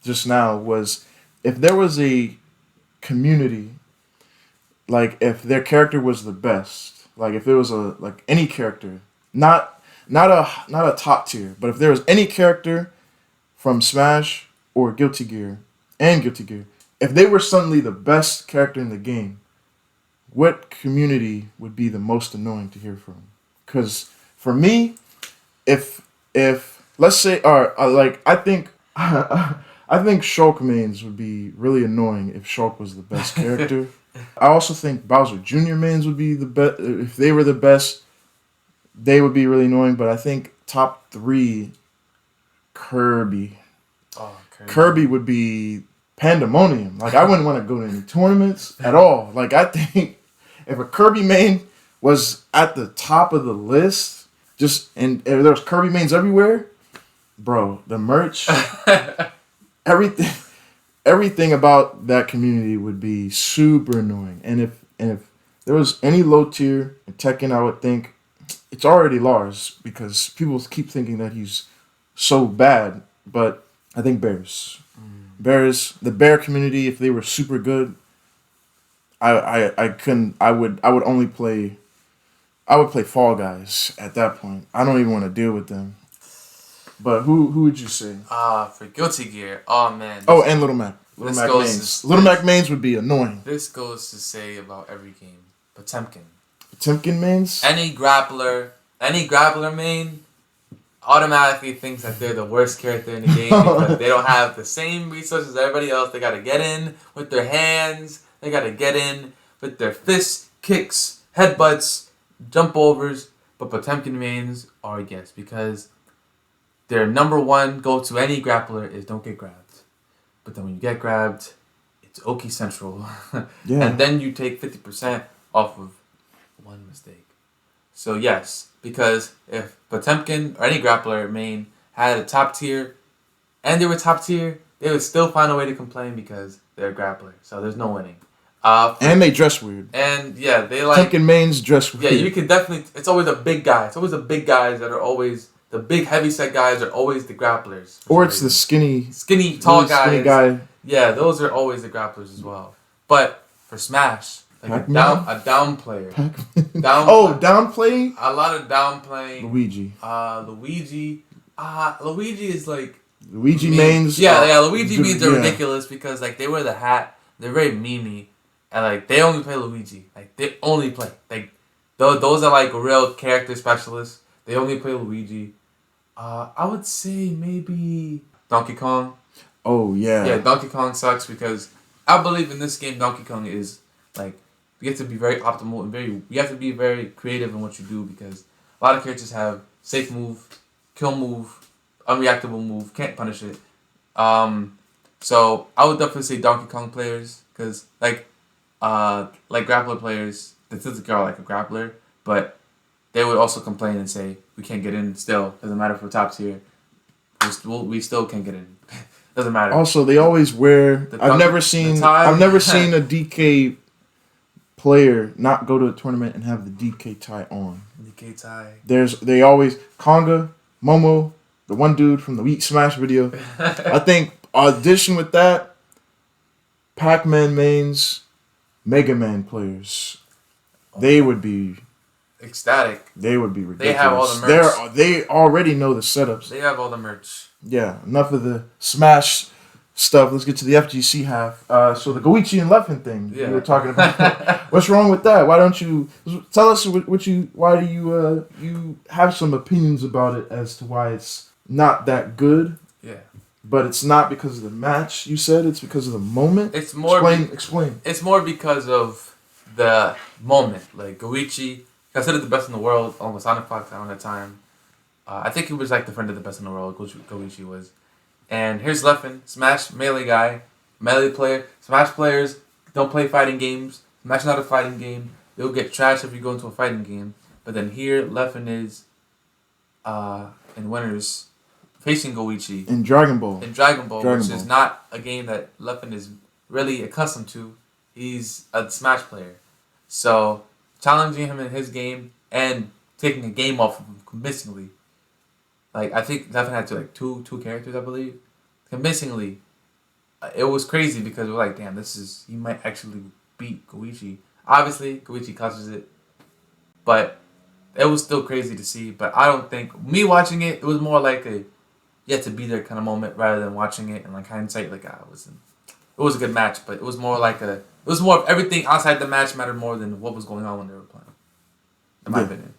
just now was if there was a community, like if their character was the best, like if it was any character, not a top tier, but if there was any character from Smash or Guilty Gear, if they were suddenly the best character in the game, what community would be the most annoying to hear from? Because for me, if let's say, I think Shulk mains would be really annoying if Shulk was the best character. I also think Bowser Jr. mains would be the best if they were the best. they would be really annoying. But I think top 3, Kirby. Oh, Kirby would be pandemonium. Like, I wouldn't want to go to any tournaments at all. Like, I think if a Kirby main was at the top of the list, and if there was Kirby mains everywhere, bro, the merch, everything about that community would be super annoying. And if there was any low tier in Tekken, I would think it's already Lars, because people keep thinking that he's so bad. But I think Bears, the Bear community, if they were super good, I would only play. I would play Fall Guys at that point. I don't even want to deal with them. But who would you say? For Guilty Gear, oh man. Oh, and Little Mac. Little Mac mains. Little Mac mains would be annoying. This goes to say about every game. Potemkin. Potemkin mains? Any grappler main automatically thinks that they're the worst character in the game because they don't have the same resources as everybody else. They gotta get in with their hands. They gotta get in with their fists, kicks, headbutts, jump overs. But Potemkin mains are yes, because their number one go to any grappler is don't get grabbed. But then when you get grabbed, it's Oki Central. Yeah. And then you take 50% off of one mistake. So yes, because if Potemkin or any grappler main had a top tier and they were top tier, they would still find a way to complain because they're a grappler. So there's no winning. And they dress weird. And yeah, they like Tekken mains dress weird. Yeah, you can definitely. It's always a big guy. It's always the big guys that are always the big heavyset guys are always the grapplers. Or it's the skinny, tall really guys. Skinny guy. Yeah, those are always the grapplers as well. But for Smash, like a down player, downplaying. A lot of downplaying. Luigi. Luigi is like Luigi mains. Yeah. Luigi mains are ridiculous because like they wear the hat. They're very memey, and like they only play Luigi. Like they only play like those are like real character specialists. They only play Luigi. I would say maybe Donkey Kong. Oh yeah. Yeah, Donkey Kong sucks because I believe in this game Donkey Kong is like you have to be very optimal and you have to be very creative in what you do because a lot of characters have safe move, kill move, unreactable move, can't punish it. So I would definitely say Donkey Kong players because like grappler players, the typical are like a grappler, but they would also complain and say we can't get in. Still doesn't matter if we're top tier. We still can't get in. Doesn't matter. Also, they always wear. I've never seen a DK player not go to a tournament and have the DK tie on. DK tie. They always Conga, Momo, the one dude from the Wheat Smash video. I think audition with that. Pac-Man mains, Mega Man players. They would be ecstatic. They would be ridiculous. They have all the merch. They already know the setups. They have all the merch. Yeah, enough of the Smash stuff. Let's get to the FGC half. So the Goichi and Leffen thing we were talking about. What's wrong with that? Why don't you tell us why do you have some opinions about it as to why it's not that good? Yeah. But it's not because of the match, you said? It's because of the moment? It's more... Explain. It's more because of the moment. Like, Goichi, considered the best in the world, almost on the clock down at the time. I think he was like the friend of the best in the world, Goichi was. And here's Leffen, Smash melee guy, melee player. Smash players don't play fighting games. Smash is not a fighting game. They'll get trashed if you go into a fighting game. But then here, Leffen is in winners facing Goichi. In Dragon Ball. Which is not a game that Leffen is really accustomed to. He's a Smash player. So, challenging him in his game and taking a game off of him convincingly. Like, I think Leffen had two characters, I believe. Convincingly. It was crazy because we're like, damn, he might actually beat Goichi. Obviously, Goichi clutches it. But it was still crazy to see. But I don't think, me watching it, it was more like a you have to be there kind of moment rather than watching it and like hindsight, like, it was a good match. But it was more like it was more of everything outside the match mattered more than what was going on when they were playing. In my opinion.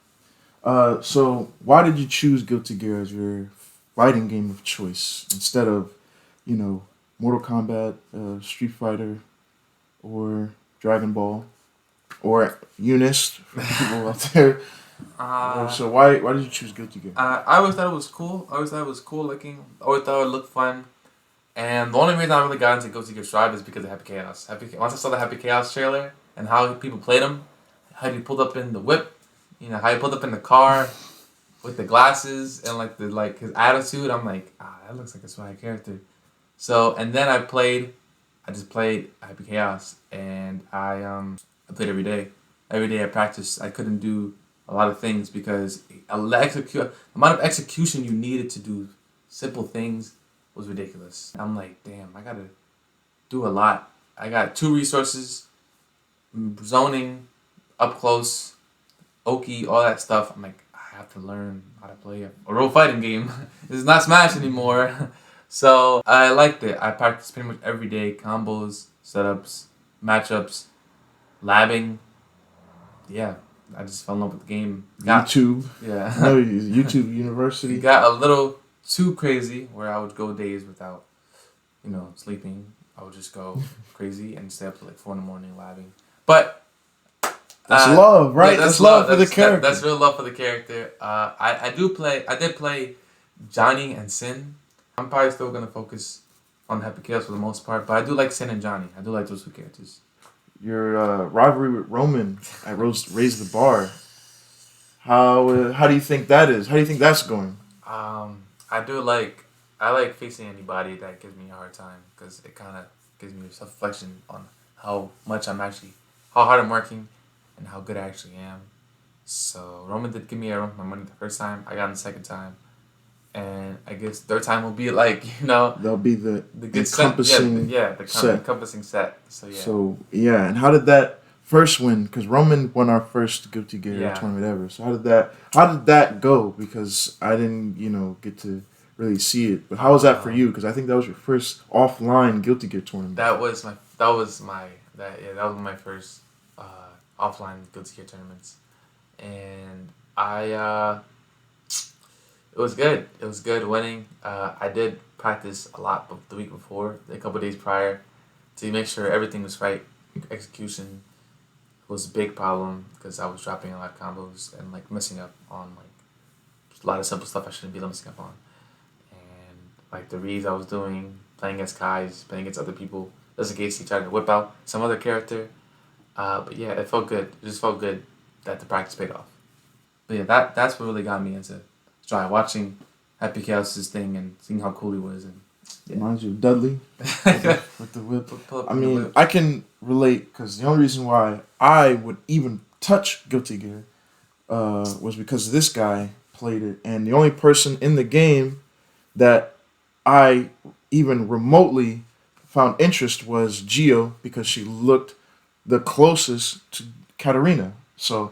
So why did you choose Guilty Gear as your fighting game of choice instead of, Mortal Kombat, Street Fighter, or Dragon Ball, or Eunice for people out there? So why did you choose Guilty Gear? I always thought it was cool. I always thought it was cool looking. I always thought it looked fun. And the only reason I really got into Guilty Gear Strive is because of Happy Chaos. Once I saw the Happy Chaos trailer and how people played him, how he pulled up in the whip, how he pulled up in the car with the glasses and like his attitude, I'm like, that looks like a swag character. So and then I just played Happy Chaos, and I played every day. Every day I practiced. I couldn't do a lot of things because the amount of execution you needed to do simple things was ridiculous. I'm like, damn, I gotta do a lot. I got 2 resources, zoning, up close, Oki, all that stuff. I'm like, I have to learn how to play a real fighting game. This is not Smash anymore. So I liked it. I practiced pretty much every day, combos, setups, matchups, labbing. Yeah, I just fell in love with the game. YouTube. Yeah. No, YouTube University. It got a little too crazy where I would go days without, sleeping. I would just go crazy and stay up to like 4 in the morning labbing. But that's love, right? Yeah, that's love for the character. That's real love for the character. I did play Johnny and Sin. I'm probably still gonna focus on Happy Chaos for the most part, but I do like Sin and Johnny. I do like those 2 characters. Your rivalry with Roman at Raise the Bar. How do you think that is? How do you think that's going? I like facing anybody that gives me a hard time because it kind of gives me a self-reflection on how hard I'm working and how good I actually am. So Roman did give me a run for my money the first time. I got him the second time. And I guess third time will be like, There'll be the good encompassing set. Encompassing set. So, and how did that first win? Because Roman won our first Guilty Gear tournament ever. So how did that go? Because I didn't, get to really see it. But how was that for you? Because I think that was your first offline Guilty Gear tournament. That was my first offline Guilty Gear tournaments. And it was good. It was good winning. I did practice a lot the week before, a couple days prior, to make sure everything was right. Execution was a big problem because I was dropping a lot of combos and messing up on a lot of simple stuff I shouldn't be messing up on. And the reads I was doing, playing against Kais, playing against other people, just in case he tried to whip out some other character. But yeah, it felt good. It just felt good that the practice paid off. But yeah, that's what really got me into watching Happy Chaos' thing and seeing how cool he was. And reminds you of Dudley with the whip. I mean, I can relate because the only reason why I would even touch Guilty Gear was because this guy played it, and the only person in the game that I even remotely found interest was Gio because she looked the closest to Katarina. So,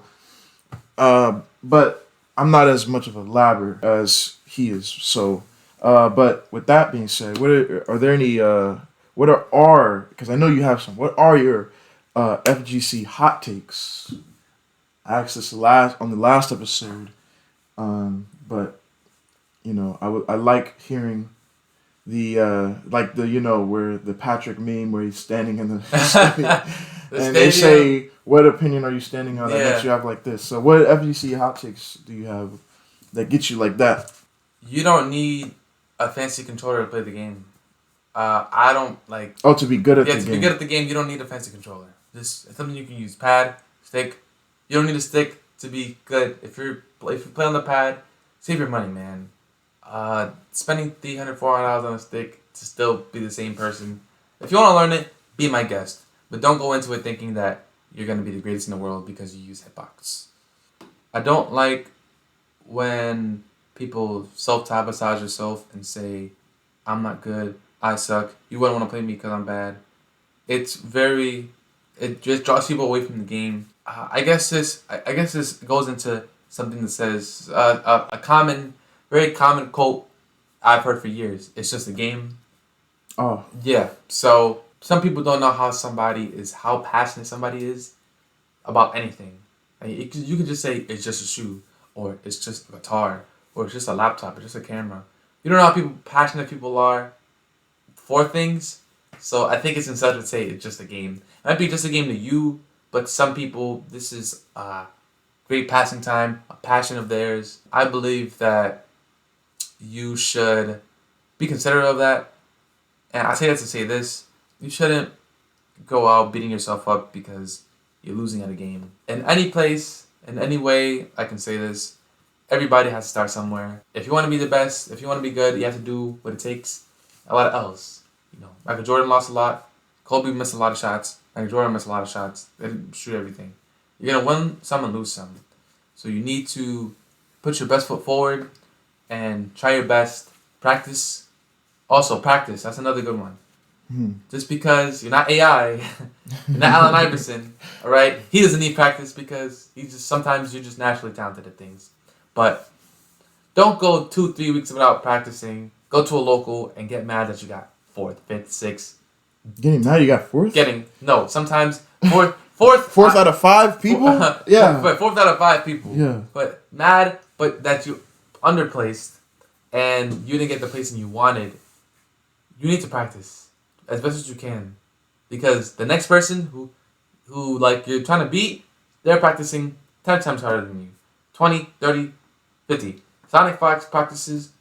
but I'm not as much of a labber as he is. So, but with that being said, because I know you have some, what are your FGC hot takes? I asked this on the last episode, but I like hearing the where the Patrick meme where he's standing in the and they say, what opinion are you standing on that makes you act like this? So what FGC hot takes do you have that get you like that? You don't need a fancy controller to play the game. I don't like... Oh, to be good at the game. To be good at the game, you don't need a fancy controller. Just something you can use. Pad, stick. You don't need a stick to be good. If you play on the pad, save your money, man. Spending $300, $400 on a stick to still be the same person. If you want to learn it, be my guest. But don't go into it thinking that you're going to be the greatest in the world because you use hitbox. I don't like when people self-sabotage yourself and say, I'm not good, I suck, you wouldn't want to play me because I'm bad. It just draws people away from the game. I guess this goes into something that says, a very common quote I've heard for years. It's just a game. Oh. Yeah, so some people don't know how passionate somebody is about anything. You could just say it's just a shoe, or it's just a guitar, or it's just a laptop, it's just a camera. You don't know how passionate people are for things, so I think it's insulting to say it's just a game. It might be just a game to you, but some people, this is great passing time, a passion of theirs. I believe that you should be considerate of that. And I say that to say this: you shouldn't go out beating yourself up because you're losing at a game. In any place, in any way, I can say this: everybody has to start somewhere. If you want to be the best, if you want to be good, you have to do what it takes. A lot of L's. You know, Michael Jordan lost a lot. Kobe missed a lot of shots. Michael Jordan missed a lot of shots. They didn't shoot everything. You're gonna win some and lose some. So you need to put your best foot forward and try your best. Practice. Also practice. That's another good one. Just because you're not AI, you're not Allen Iverson, all right? He doesn't need practice because sometimes you're just naturally talented at things. But don't go 2-3 weeks without practicing. Go to a local and get mad that you got 4th, 5th, 6th. Getting mad you got 4th? Sometimes 4th out of 5 people? Yeah. But 4th out of 5 people. Yeah. But mad, but that you underplaced and you didn't get the placing you wanted. You need to practice as best as you can, because the next person who like you're trying to beat, they're practicing 10 times harder than you. 20, 30, 50. Sonic Fox practices.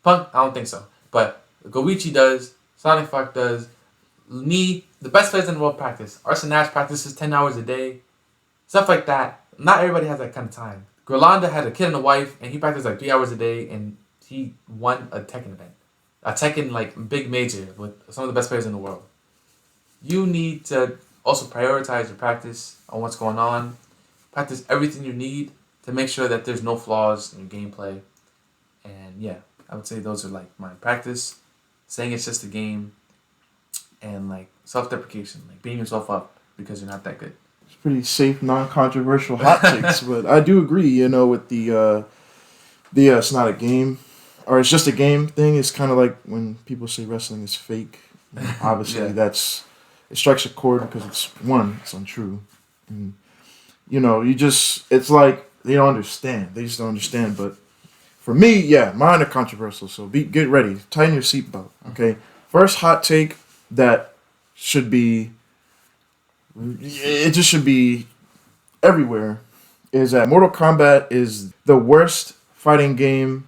Punk, I don't think so. But Goichi does. Sonic Fox does. The best players in the world practice. Arson Nash practices 10 hours a day. Stuff like that. Not everybody has that kind of time. Grolanda had a kid and a wife, and he practiced like 3 hours a day, and he won a Tekken event. A Tekken, like, big major with some of the best players in the world. You need to also prioritize your practice on what's going on. Practice everything you need to make sure that there's no flaws in your gameplay. And yeah, I would say those are like my practice, saying it's just a game, and like self-deprecation, like beating yourself up because you're not that good. It's pretty safe, non-controversial hot takes, but I do agree, with the it's not a game, or it's just a game thing. It's kind of like when people say wrestling is fake. Obviously, it strikes a chord because it's untrue. And, it's like they don't understand. They just don't understand. But for me, mine are controversial. So get ready. Tighten your seatbelt, okay? First hot take that should be, it just should be everywhere, is that Mortal Kombat is the worst fighting game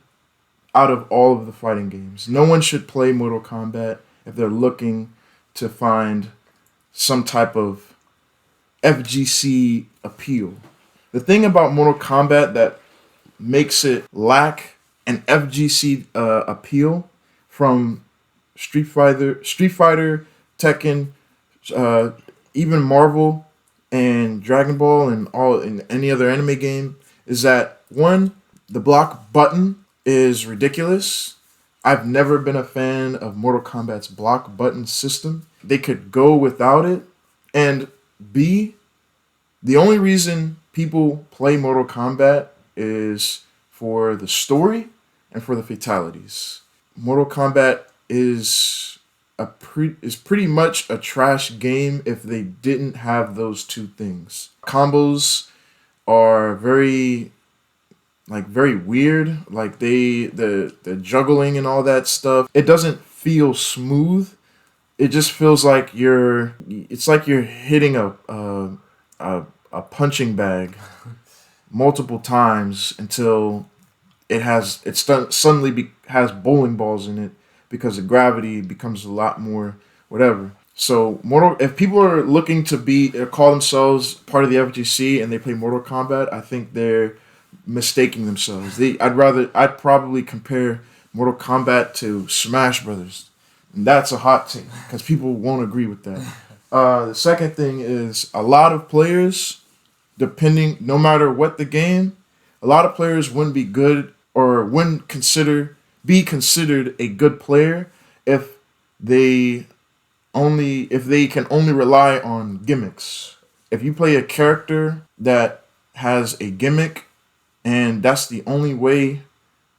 out of all of the fighting games. No one should play Mortal Kombat if they're looking to find some type of FGC appeal. The thing about Mortal Kombat that makes it lack an FGC appeal from Street Fighter, Tekken, even Marvel and Dragon Ball and any other anime game is that, one, the block button is ridiculous. I've never been a fan of Mortal Kombat's block button system. They could go without it. And B, the only reason people play Mortal Kombat is for the story and for the fatalities. Mortal Kombat is pretty much a trash game if they didn't have those two things. Combos are very weird, like the juggling and all that stuff. It doesn't feel smooth. It just feels like it's like you're hitting a punching bag multiple times until suddenly has bowling balls in it because the gravity becomes a lot more whatever. So if people are looking to call themselves part of the FGC and they play Mortal Kombat, I think they're mistaking themselves. I'd probably compare Mortal Kombat to Smash Brothers. And that's a hot take because people won't agree with that. The second thing is a lot of players, no matter what the game, a lot of players wouldn't be good or wouldn't be considered a good player if they can only rely on gimmicks. If you play a character that has a gimmick and that's the only way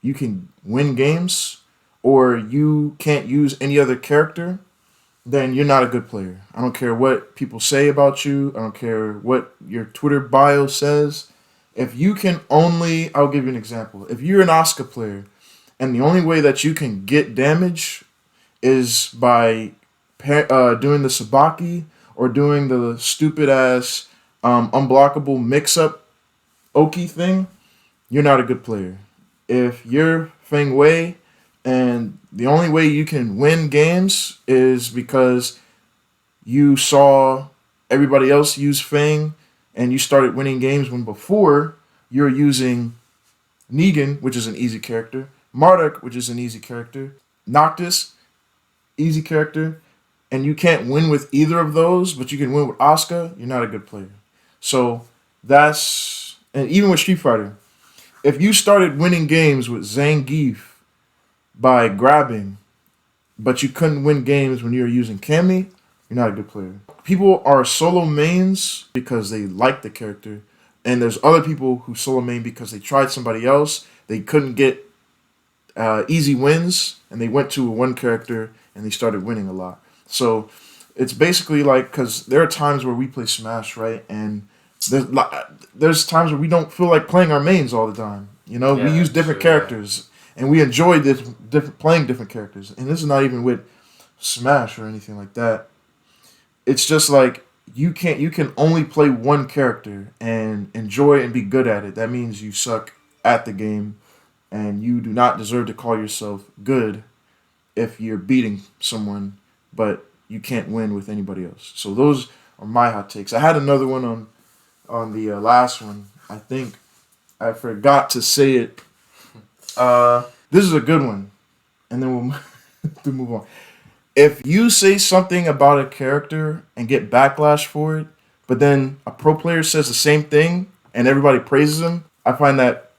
you can win games, or you can't use any other character, then you're not a good player. I don't care what people say about you. I don't care what your Twitter bio says. If you can I'll give you an example. If you're an Asuka player and the only way that you can get damage is by doing the Sabaki or doing the stupid ass unblockable mix-up Oki thing, you're not a good player. If you're Feng Wei and the only way you can win games is because you saw everybody else use Feng and you started winning games when before you're using Negan, which is an easy character, Marduk, which is an easy character, Noctis, easy character, and you can't win with either of those, but you can win with Asuka, you're not a good player. So that's, and even with Street Fighter, if you started winning games with Zangief by grabbing, but you couldn't win games when you were using Cammy, you're not a good player. People are solo mains because they like the character, and there's other people who solo main because they tried somebody else, they couldn't get easy wins, and they went to one character and they started winning a lot. So it's basically like, because there are times where we play Smash, right? And there's times where we don't feel like playing our mains all the time. You know, we use different characters, and we enjoy playing different characters. And this is not even with Smash or anything like that. It's just like you can only play one character and enjoy and be good at it. That means you suck at the game, and you do not deserve to call yourself good if you're beating someone, but you can't win with anybody else. So those are my hot takes. I had another one on the last one. I think I forgot to say it. This is a good one, and then we'll move on. If you say something about a character and get backlash for it, but then a pro player says the same thing and everybody praises him, I find that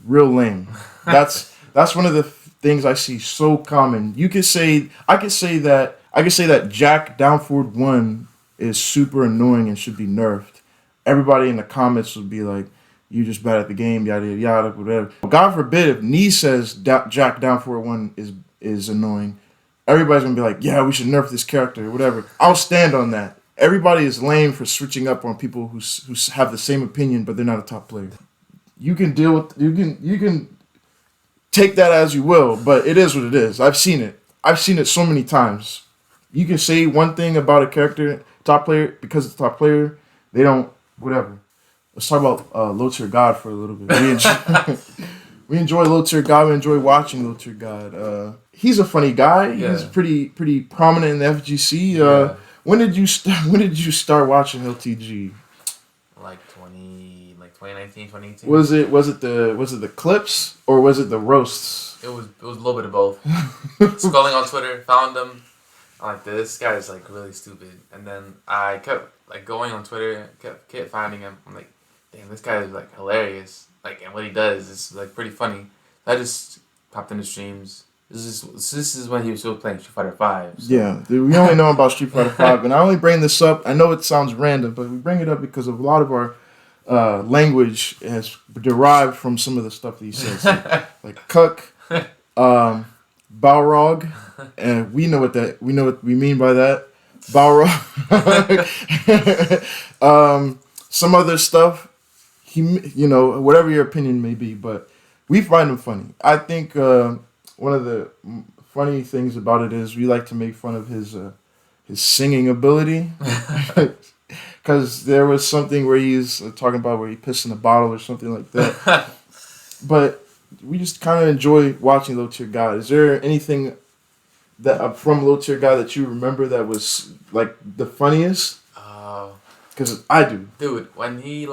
real lame. That's one of the things I see so common. I could say that Jack down forward 1 is super annoying and should be nerfed. Everybody in the comments would be like, "You just bad at the game, yada yada yada, whatever." God forbid if Nee says Jack down forward 1 is annoying. Everybody's gonna be like, "Yeah, we should nerf this character," or whatever. I'll stand on that. Everybody is lame for switching up on people who have the same opinion, but they're not a top player. You can you can take that as you will, but it is what it is. I've seen it so many times. You can say one thing about a character, top player, because it's a top player, they don't, whatever. Let's talk about LOWTIERGOD for a little bit. We enjoy LOWTIERGOD. We enjoy watching LOWTIERGOD. He's a funny guy. Yeah. He's pretty prominent in the FGC. Yeah. When did you start watching LTG? Like 2019, 2018. Was it the clips or was it the roasts? It was a little bit of both. Scrolling on Twitter, found him. I'm like, this guy is like really stupid. And then I kept like going on Twitter, kept finding him. I'm like, damn, this guy is like hilarious. Like, and what he does is like pretty funny. I just popped into streams. This is when he was still playing Street Fighter 5. So. Yeah, dude, we only know about Street Fighter 5, and I only bring this up. I know it sounds random, but we bring it up because of a lot of our language has derived from some of the stuff that he says, like cuck, Balrog, and we know what we mean by that. Balrog, some other stuff. Whatever your opinion may be, but we find him funny. I think one of the funny things about it is we like to make fun of his singing ability. Because there was something where he's talking about where he pissed in a bottle or something like that. But we just kind of enjoy watching LOWTIERGOD. Is there anything that from LOWTIERGOD that you remember that was like the funniest? Because I do. Dude, when he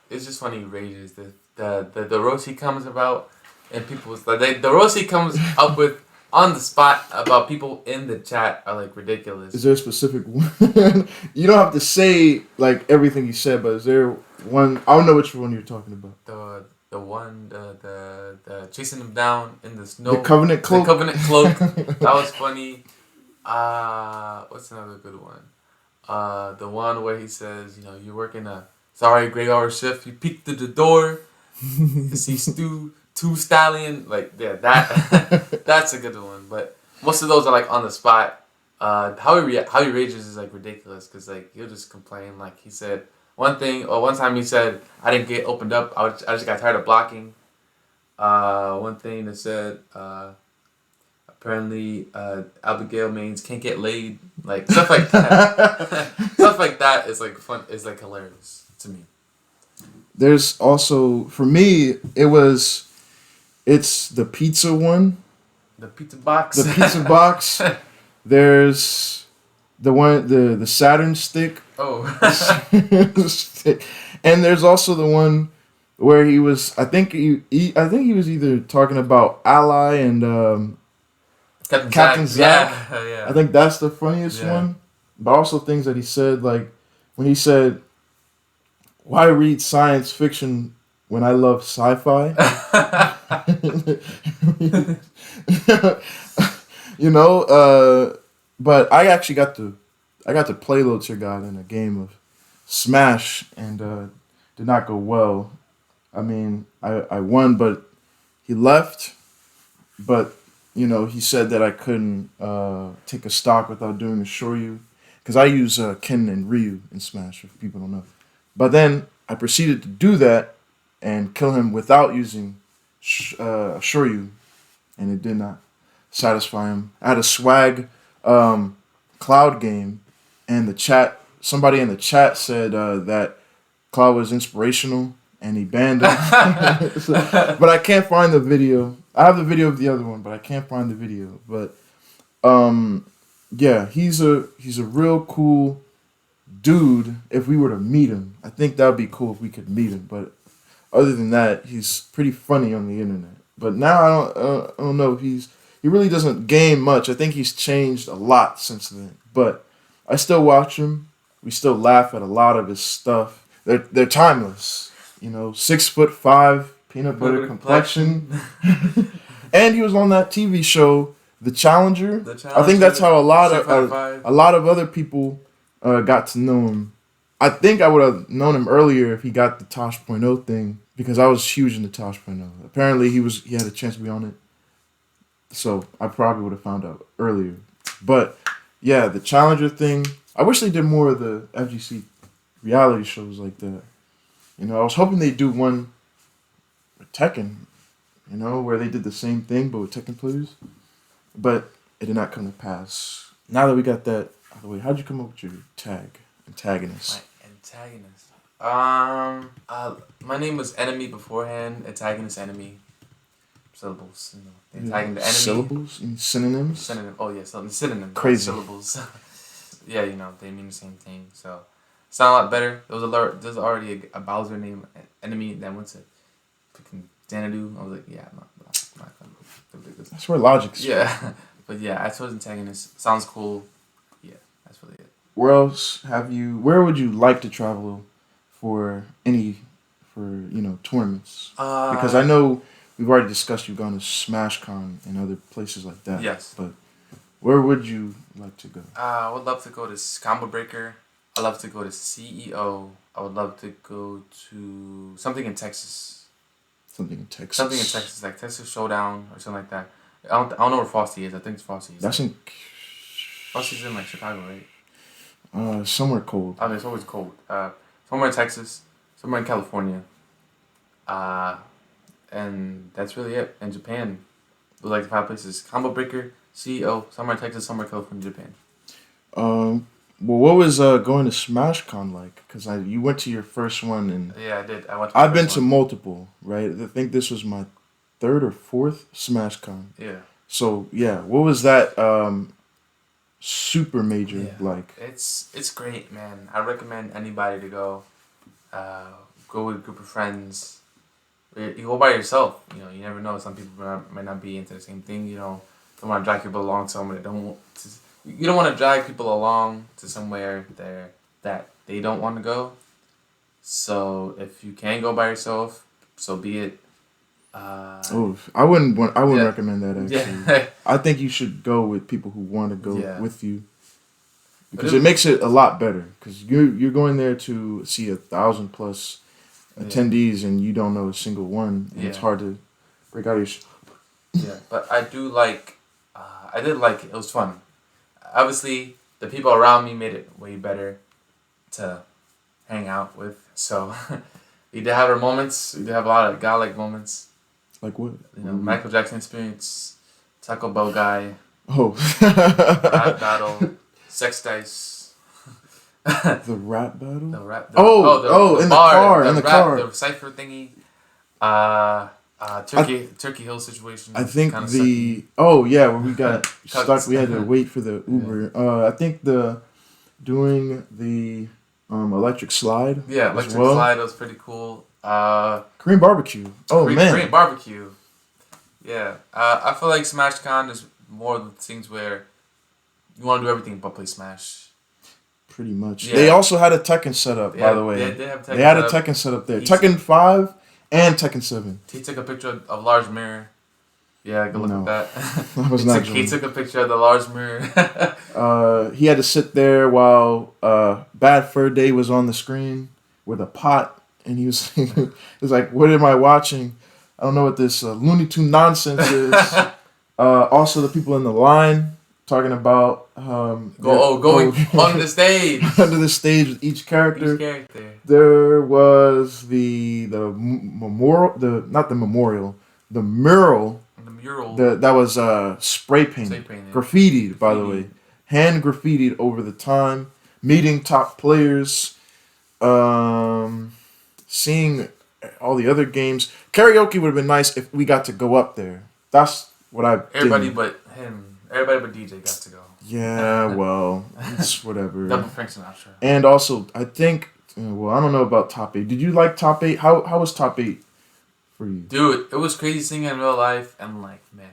it's just funny he rages. The roast he comes about and people's the roast he comes up with on the spot about people in the chat are like ridiculous. Is there a specific one? You don't have to say like everything you said, but is there one? I don't know which one you're talking about. The one the chasing him down in the snow. The Covenant Cloak. The Covenant Cloak. That was funny. What's another good one? The one where he says, you work in a great hour shift. You peek through the door. You see Two Stallion, that's a good one. But most of those are like on the spot. How he rages is like ridiculous because like he'll just complain. Like he said one time he said I didn't get opened up. I just got tired of blocking. One thing that said apparently Abigail mains can't get laid. Like stuff like that. Stuff like that is like fun. Is like hilarious to me. There's also, for me, it's the pizza one. The pizza box. The pizza box. There's the Saturn stick. Oh. Stick. And there's also the one where he was, I think he was either talking about Ally and Captain Zack. Yeah. I think that's the funniest Yeah. one. But also things that he said, like when he said, "Why read science fiction when I love sci-fi?" You know, but I actually got to play LOWTIERGOD in a game of Smash and did not go well. I mean, I won, but he left. But you know, he said that I couldn't take a stock without doing a Shoryu, because I use Ken and Ryu in Smash, if people don't know. But then I proceeded to do that and kill him without using Shoryu, and it did not satisfy him. I had a swag Cloud game, and somebody in the chat said that Cloud was inspirational, and he banned him. But I can't find the video. I have the video of the other one, but I can't find the video. But yeah, he's a real cool dude. If we were to meet him, I think that would be cool if we could meet him. But other than that, he's pretty funny on the internet. But now I don't know. He really doesn't game much. I think he's changed a lot since then. But I still watch him. We still laugh at a lot of his stuff. They're timeless. You know, 6'5", peanut butter complexion. And he was on that TV show, The Challenger. I think that's how a lot of other people got to know him. I think I would have known him earlier if he got the Tosh.0 thing, because I was huge into Tosh.0. Apparently he had a chance to be on it, so I probably would have found out earlier. But yeah, the Challenger thing. I wish they did more of the FGC reality shows like that. You know, I was hoping they'd do one with Tekken, you know, where they did the same thing but with Tekken players. But it did not come to pass. Now that we got that out of the way, how'd you come up with your Antagonist? My Antagonist. My name was Enemy beforehand. Antagonist, enemy. Syllables. You know, the antagonist, the enemy. Syllables? Synonyms? Synonym. Oh yeah, synonyms. Crazy. Syllables. Yeah, you know, they mean the same thing. So, sound a lot better. There's already a Bowser name, enemy. Then what's it? Freaking Xanadu. I was like, yeah, I'm not gonna do this. That's where logic's. Yeah, but yeah, I chose Antagonist. Sounds cool. Yeah, that's really it. Where would you like to travel for tournaments? Because I know we've already discussed you've gone to SmashCon and other places like that. Yes. But where would you like to go? I would love to go to Combo Breaker. I'd love to go to CEO. I would love to go to something in Texas. Something in Texas. Something in Texas, like Texas Showdown or something like that. I don't know where Frosty is. I think it's Frosty. That's in... Frosty's in like Chicago, right? Somewhere cold. I mean, it's always cold. Somewhere in Texas, somewhere in California. And that's really it. In Japan, those like the 5 places: Combo Breaker, CEO, somewhere in Texas, somewhere in California, Japan. Well, what was going to SmashCon like? Because you went to your first one, and Yeah, I did. I've been to multiple, right? I think this was my 3rd or 4th SmashCon. Yeah. So yeah, what was that super major like? It's great, man. I recommend anybody to go. Go with a group of friends. You go by yourself. You know, you never know. Some people might not be into the same thing. You know, don't want to drag people along somewhere. You don't want to drag people along to somewhere that they don't want to go. So if you can go by yourself, so be it. I wouldn't recommend that actually. Yeah. I think you should go with people who want to go with you, because But it makes it a lot better. Because you're going there to see 1,000+ attendees, and you don't know a single one, and it's hard to break out of your. Yeah, but I did like it. It was fun. Obviously, the people around me made it way better to hang out with. So we did have our moments. We did have a lot of godlike moments. Like what? You know, Michael Jackson experience, Taco Bell guy, Oh. rap battle, sex dice. The rap battle? The rap. In the car. The cipher thingy. Turkey Hill situation. I think when we got stuck, we had to wait for the Uber. I think doing the electric slide. Yeah, electric slide was pretty cool. Korean barbecue. Korean barbecue. Yeah, I feel like SmashCon is more of the things where you want to do everything but play Smash. Pretty much. Yeah. They also had a Tekken setup, by the way. They had a Tekken setup there. Tekken 5 and Tekken 7. He took a picture of large mirror. Yeah, go look at that. That was not he took a picture of the large mirror. He had to sit there while Bad Fur Day was on the screen with a pot, and he was, he was like, "What am I watching? I don't know what this Looney Tune nonsense is." Also, the people in the line talking about going on the stage. Under the stage with each character. There was the mural. That was spray painted, graffitied, by the way, hand graffitied over the time. Meeting top players, seeing all the other games. Karaoke would have been nice if we got to go up there. That's what I. Everybody but him. Everybody but DJ got to go. Yeah, well, it's whatever. Double Frank Sinatra. And also, I think. Well, I don't know about top 8. Did you like top 8? How was top 8? For you? Dude, it was crazy seeing it in real life, and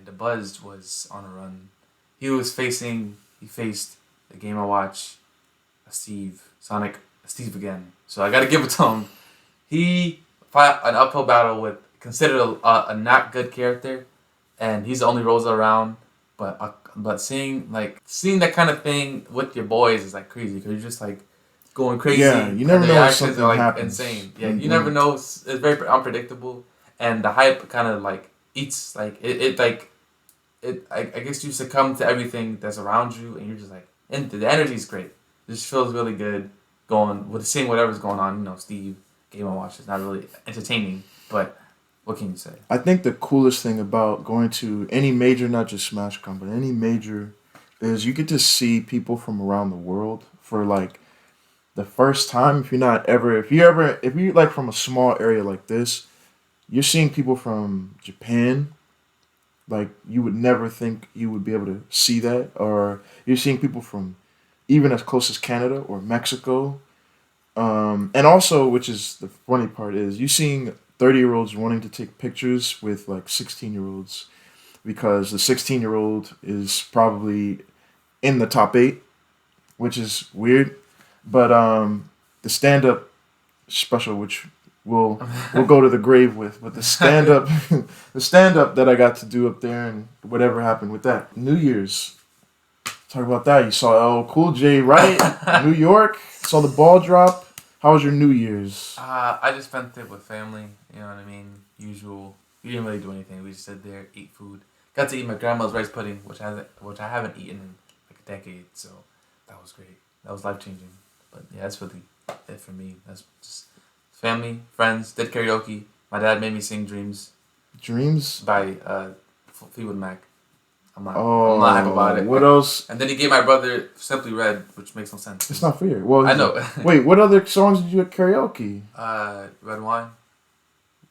the buzz was on a run. He faced the Game & Watch, Steve again. So I gotta give it to him. He fought an uphill battle with considered a not good character, and he's the only Rosa around. But seeing that kind of thing with your boys is crazy because you're just going crazy. Yeah, you never know if something happens. Insane. Yeah, you never know. It's very unpredictable. And the hype kind of eats I guess you succumb to everything that's around you, and you're just and the energy's great. It just feels really good seeing whatever's going on. Steve Game & Watch is not really entertaining, but what can you say? I think the coolest thing about going to any major, not just SmashCon, but any major, is you get to see people from around the world for the first time. If you're from a small area like this. You're seeing people from Japan, you would never think you would be able to see that. Or you're seeing people from even as close as Canada or Mexico. And also, which is the funny part, is you seeing 30-year-olds wanting to take pictures with 16-year-olds because the 16-year-old is probably in the top 8, which is weird. But the stand-up special, which we'll go to the grave with. But the stand up that I got to do up there and whatever happened with that. New Year's. Talk about that. You saw LL Cool J, right? New York. Saw the ball drop. How was your New Year's? I just spent it with family. You know what I mean? Usual. We didn't really do anything. We just sat there, ate food. Got to eat my grandma's rice pudding, which I haven't eaten in a decade. So that was great. That was life changing. But yeah, that's really it for me. That's just family, friends, did karaoke. My dad made me sing Dreams. Dreams? By Fleetwood Mac. I'm not hype about it. What else? And then he gave my brother Simply Red, which makes no sense. It's not fair. Well, I know. Wait, what other songs did you at karaoke? Red Wine.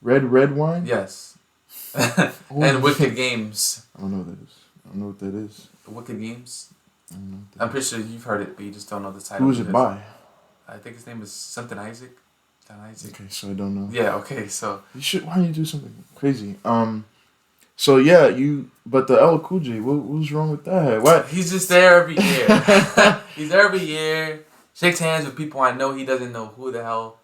Red Wine? Yes. And Wicked Games. I don't know what that is. Wicked Games? I'm pretty sure you've heard it, but you just don't know the title. Who is it by? I think his name is something Isaac. Okay, so I don't know. Yeah, okay, so you should. Why don't you do something crazy? So yeah, but the LL Cool J, what was wrong with that? What? He's just there every year. He's there every year. Shakes hands with people I know he doesn't know who the hell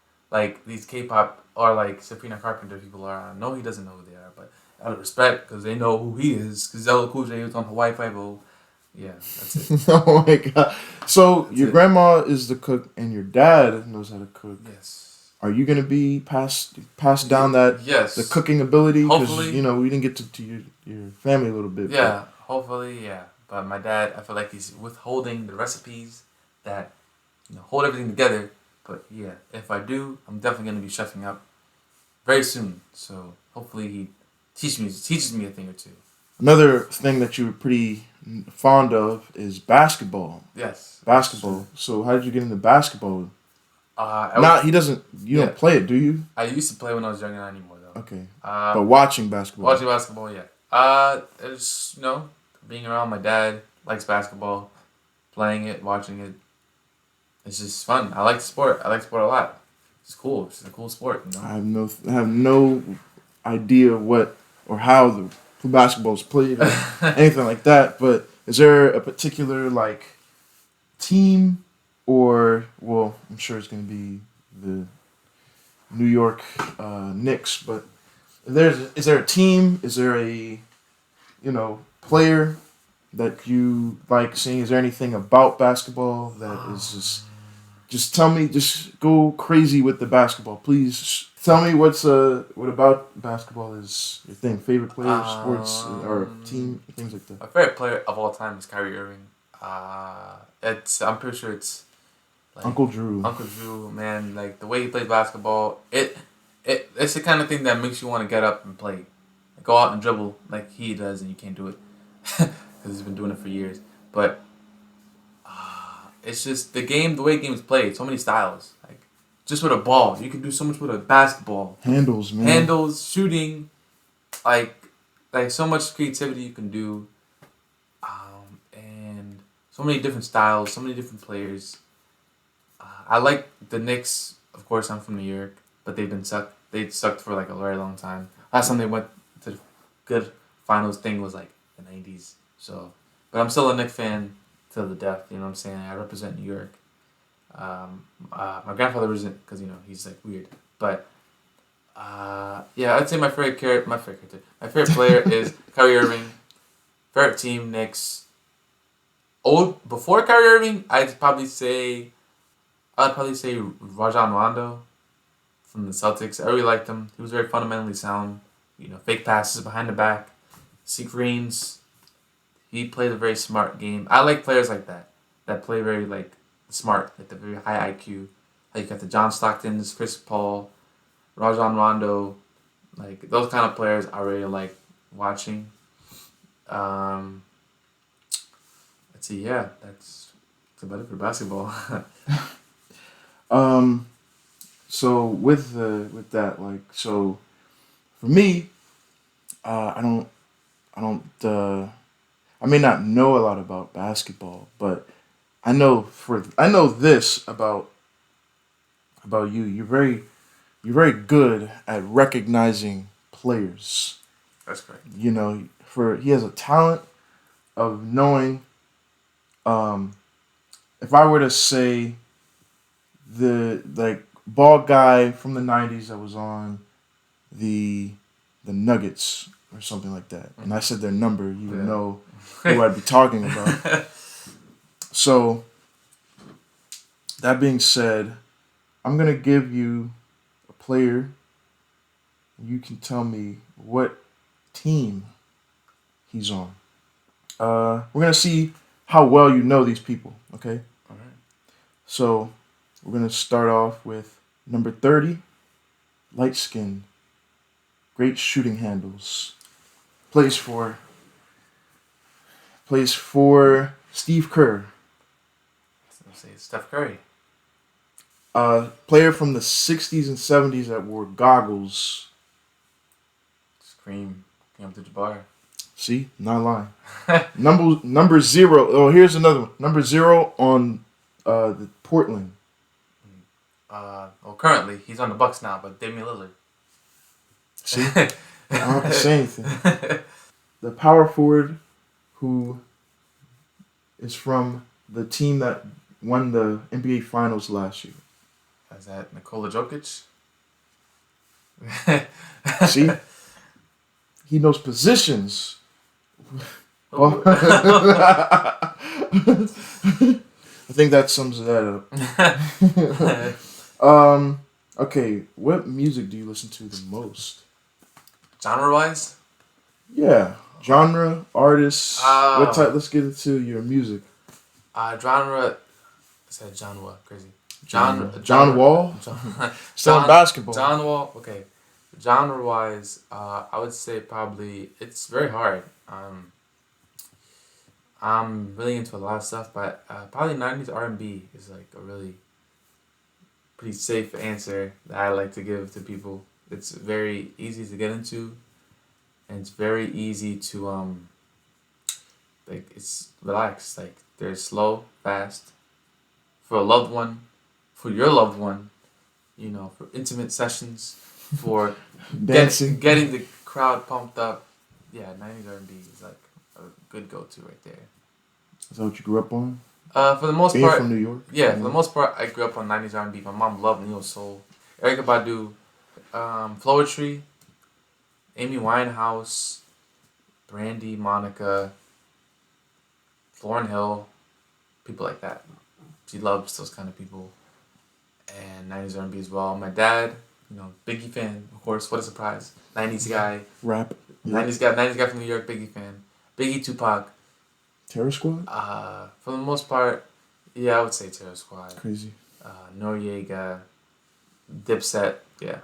these K-pop or Sabrina Carpenter people are. I know he doesn't know who they are, but out of respect, because they know who he is. Because LL Cool J was on Hawaii Five-0. Yeah, that's it. Oh my god! So that's your grandma is the cook, and your dad knows how to cook. Yes. Are you gonna be passed down that the cooking ability? Hopefully, because we didn't get to your family a little bit. Yeah, hopefully, yeah. But my dad, I feel like he's withholding the recipes that hold everything together. But yeah, if I do, I'm definitely gonna be chefing up very soon. So hopefully he teaches me a thing or two. Another thing that you were pretty fond of is basketball. Yes. Basketball. So how did you get into basketball? You Yeah. don't play it, do you? I used to play when I was younger, not anymore though. Okay. But watching basketball. Watching basketball, yeah. It's being around my dad, likes basketball, playing it, watching it. It's just fun. I like the sport. I like sport a lot. It's cool. It's a cool sport, you know. I have no idea what or how the basketball is played or anything like that. But is there a particular like team or I'm sure it's going to be the New York Knicks, but is there a team? Is there a player that you like seeing? Is there anything about basketball that is just tell me, just go crazy with the basketball, please. Tell me what about basketball is your thing, favorite player, sports or team, things like that. My favorite player of all time is Kyrie Irving. I'm pretty sure it's like Uncle Drew. Uncle Drew, man, like the way he plays basketball, it's the kind of thing that makes you want to get up and play. Like, go out and dribble like he does, and you can't do it because he's been doing it for years. But it's just the way the game is played. So many styles. Like just with a ball, you can do so much with a basketball. Handles, man. Handles, shooting, like so much creativity you can do, and so many different styles, so many different players. I like the Knicks. Of course, I'm from New York, but they sucked for like a very long time. Last time they went to the good finals thing was like the 90s. So, but I'm still a Knicks fan till the death. You know what I'm saying? I represent New York. My grandfather isn't because he's like weird. But yeah, I'd say my favorite player is Kyrie Irving. Favorite team, Knicks. Before Kyrie Irving, I'd probably say Rajon Rondo from the Celtics. I really liked him. He was very fundamentally sound. Fake passes behind the back, screens. He played a very smart game. I like players like that play very like smart, like the very high IQ. Like you got the John Stocktons, Chris Paul, Rajon Rondo, like those kind of players I really like watching. Let's see, yeah, that's about it for basketball. So with that, like, so for me, I may not know a lot about basketball, but I know this about you. You're very good at recognizing players. That's correct. He has a talent of knowing. If I were to say the ball guy from the 90s that was on the Nuggets or something like that, and I said their number, you would know who I'd be talking about. So, that being said, I'm going to give you a player. You can tell me what team he's on. We're going to see how well you know these people, okay? All right. So, we're going to start off with number 30, light skin, great shooting handles. Plays for Steve Kerr. Let's say Steph Curry. Player from the 60s and 70s that wore goggles. Scream. Came to Jabbar. See? Not lying. Number 0. Oh, here's another one. Number 0 on the Portland. Well, currently, he's on the Bucks now, but Damian Lillard. See? I don't have to say anything. The power forward who is from the team that won the NBA Finals last year. Is that Nikola Jokic? See? He knows positions. Oh. I think that sums that up. Okay, what music do you listen to the most? Genre-wise? Yeah, genre, artists. What type? Let's get into your music. Genre. I said genre. Crazy. John Wall. Still in basketball. John Wall. Okay. Genre-wise, I would say probably it's very hard. I'm really into a lot of stuff, but probably 90s R&B is like a really pretty safe answer that I like to give to people. It's very easy to get into, and it's very easy to like it's relaxed. Like they're slow, fast, for a loved one, for your loved one, you know, for intimate sessions, for Dancing. getting the crowd pumped up. Yeah, 90s R&B is like a good go-to right there. Is that what you grew up on? For the most Being part, from New York? yeah, for the most part, I grew up on 90s R&B. My mom loved neo soul, Erykah Badu, Floetry, Amy Winehouse, Brandy, Monica, Lauryn Hill, people like that. She loves those kind of people, and 90s R&B as well. My dad, you know, Biggie fan, of course. What a surprise! 90s guy, Rap. 90s guy from New York, Biggie fan. Biggie, Tupac. Terror Squad? For the most part, yeah, I would say Terror Squad. Crazy. Noriega, Dipset, yeah.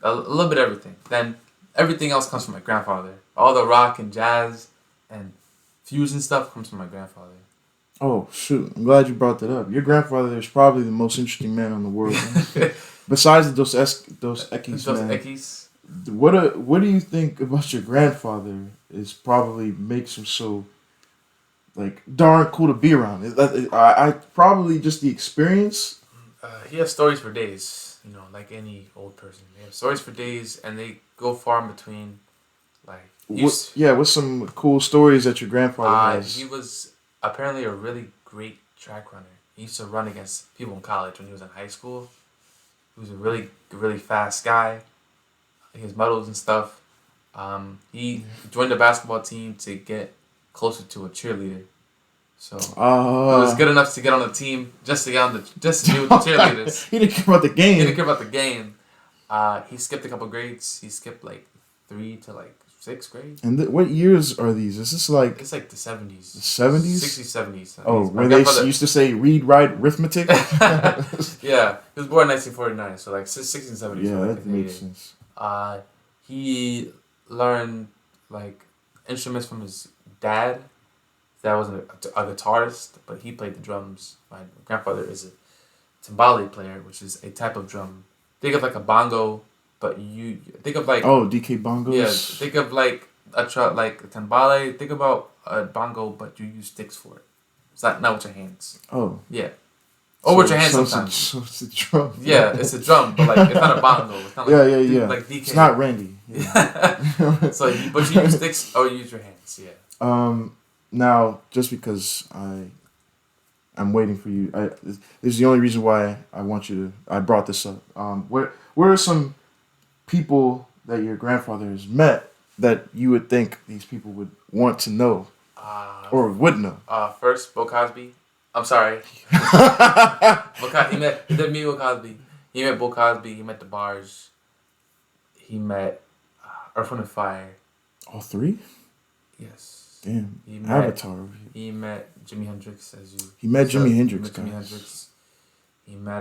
A little bit of everything. Then everything else comes from my grandfather. All the rock and jazz and fusion stuff comes from my grandfather. Oh, shoot. I'm glad you brought that up. Your grandfather is probably the most interesting man on the world. Besides the Dos Equis, Dos man. Equis. What do you think about your grandfather is probably makes him so, like, darn cool to be around? I probably just the experience. He has stories for days, you know, like any old person. They have stories for days, and they go far in between. Like, What's some cool stories that your grandfather has? he was apparently a really great track runner. He used to run against people in college when he was in high school. He was a really, really fast guy. He has medals and stuff. He joined the basketball team to get closer to a cheerleader. So it was good enough to get on the team just to be with the cheerleaders. He didn't care about the game. He didn't care about the game. He skipped a couple grades. He skipped like 3 to like 6th grade. And what years are these? Is this like... It's like the 70s. The 70s? 60s, 70s. Oh, where they used to say read, write, arithmetic? Yeah. He was born in 1949, so like 60s and 70s. Yeah, like that makes sense. He learned like instruments from his dad. Dad was a guitarist, but he played the drums. My grandfather is a timbale player, which is a type of drum. Think of like a bongo, but you think of like DK bongos. Yeah, think of like a timbale. Think about a bongo, but you use sticks for it. It's not with your hands. Oh. Yeah. Or with your hands sometimes. So it's a drum. Yeah, it's a drum, but like it's not a bongo. It's not like, yeah. Like DK. It's not Randy. Yeah. So, but you use sticks or you use your hands. Yeah. Now, just because I'm waiting for you. This is the only reason why I brought this up. Where are some people that your grandfather has met that you would think these people would want to know or would know? First, Bill Cosby. I'm sorry. He did meet Bill Cosby. He met Bill Cosby. He met the Bars. He met Earth, Wind & Fire. All three? Yes. Damn. Avatar over here. He met Jimi Hendrix He met Jimi Hendrix. He met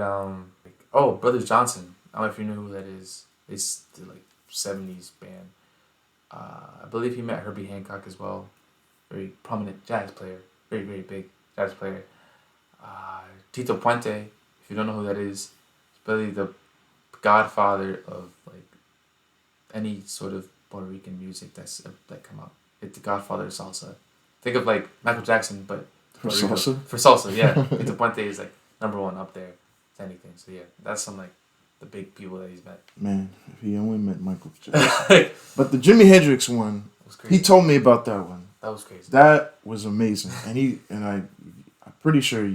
Brothers Johnson. I don't know if you know who that is. It's the like 70s band. I believe he met Herbie Hancock as well. Very prominent jazz player. Very, very big jazz player. Tito Puente, if you don't know who that is, he's really the godfather of like any sort of Puerto Rican music that come out. It's the godfather of salsa. Think of like Michael Jackson, but for salsa. For salsa, yeah. Tito Puente is like #1 up there to anything. So yeah, that's some like the big people that he's met. Man, if he only met Michael Jackson. But the Jimi Hendrix one, he told me about that one. That was crazy. That was amazing, and I'm pretty sure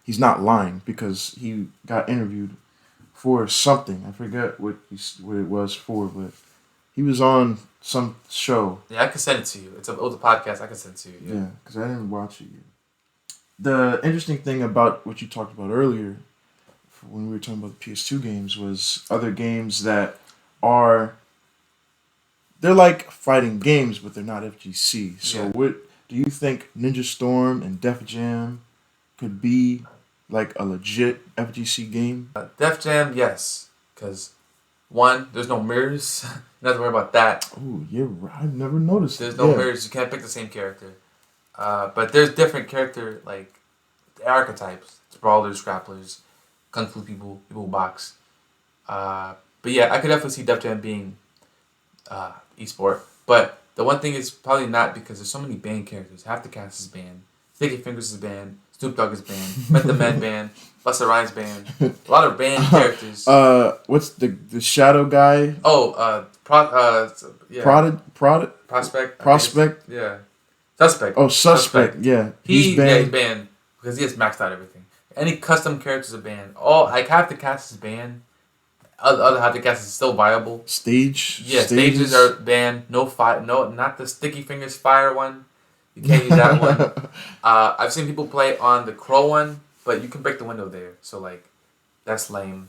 he's not lying because he got interviewed for something. I forget what it was for, but he was on some show. Yeah, I can send it to you. It was a podcast. I can send it to you. Yeah, because I didn't watch it yet. The interesting thing about what you talked about earlier, when we were talking about the PS2 games, was other games that they're like fighting games, but they're not FGC. So what do you think Ninja Storm and Def Jam could be like a legit FGC game? Def Jam, yes. Because, one, there's no mirrors. You don't have to worry about that. Oh, yeah, I've never noticed There's no mirrors. You can't pick the same character. But there's different character, like, the archetypes. It's brawlers, grapplers, kung fu people, people who box. But yeah, I could definitely see Def Jam being esport. But the one thing is probably not because there's so many banned characters. Half the cast is banned. Sticky Fingers is banned. Snoop Dogg is banned. Method Man banned. Busta Rhymes banned. A lot of banned characters. What's the shadow guy? Oh, yeah. Prospect. Yeah. Suspect. Oh, suspect. Yeah, He's banned because he has maxed out everything. Any custom characters are banned. All like half the cast is banned. Other half the cast is still viable. Stages are banned. No, not the Sticky Fingers fire one. You can't use that one. I've seen people play on the Crow one, but you can break the window there. So like, that's lame.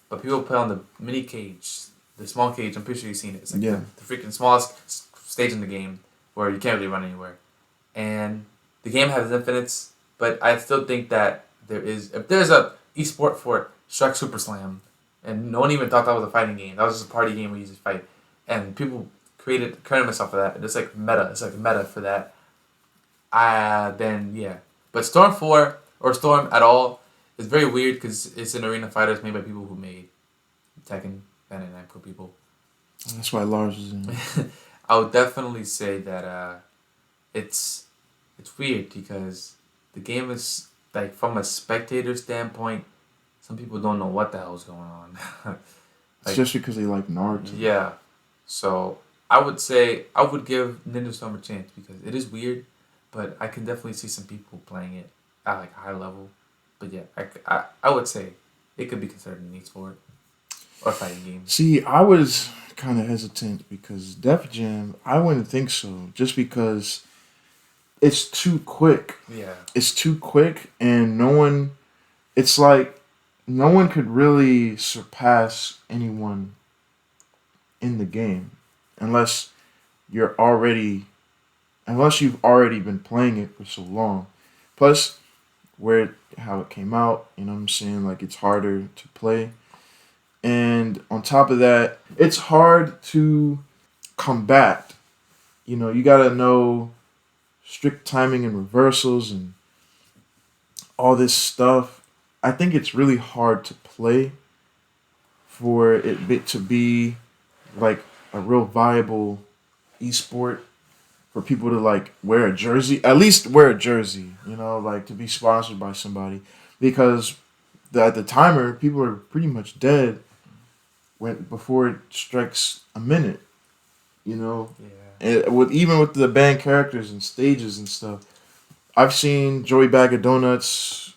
But people play on the mini cage, the small cage. I'm pretty sure you've seen it. It's like the freaking smallest stage in the game where you can't really run anywhere. And the game has infinites, but I still think that if there's a esport for it, Shrek Super Slam, and no one even thought that was a fighting game. That was just a party game where you just fight, and people created themselves for that. And it's like meta. It's like meta for that. Then yeah, but Storm 4 or Storm at all is very weird because it's an arena fighter. It's made by people who made Tekken, and Namco people. That's why Lars is in it. I would definitely say that it's weird because the game is like from a spectator standpoint, some people don't know what the hell is going on. It's just because they like Naruto. Yeah, so I would say I would give Ninja Storm a chance because it is weird, but I can definitely see some people playing it at like a high level. But yeah, I would say it could be considered an esport or a fighting game. See, I was kind of hesitant because Def Jam, I wouldn't think so, just because it's too quick. Yeah. It's too quick, and it's like no one could really surpass anyone in the game unless you've already been playing it for so long. Plus, how it came out, you know what I'm saying? Like, it's harder to play. And on top of that, it's hard to combat. You know, you gotta know strict timing and reversals and all this stuff. I think it's really hard to play for it to be like a real viable esport, for people to like wear a jersey, at least wear a jersey, you know, like to be sponsored by somebody, because at the timer, people are pretty much dead before it strikes a minute, you know. Yeah. And even with the banned characters and stages and stuff, I've seen Joey Bag of Donuts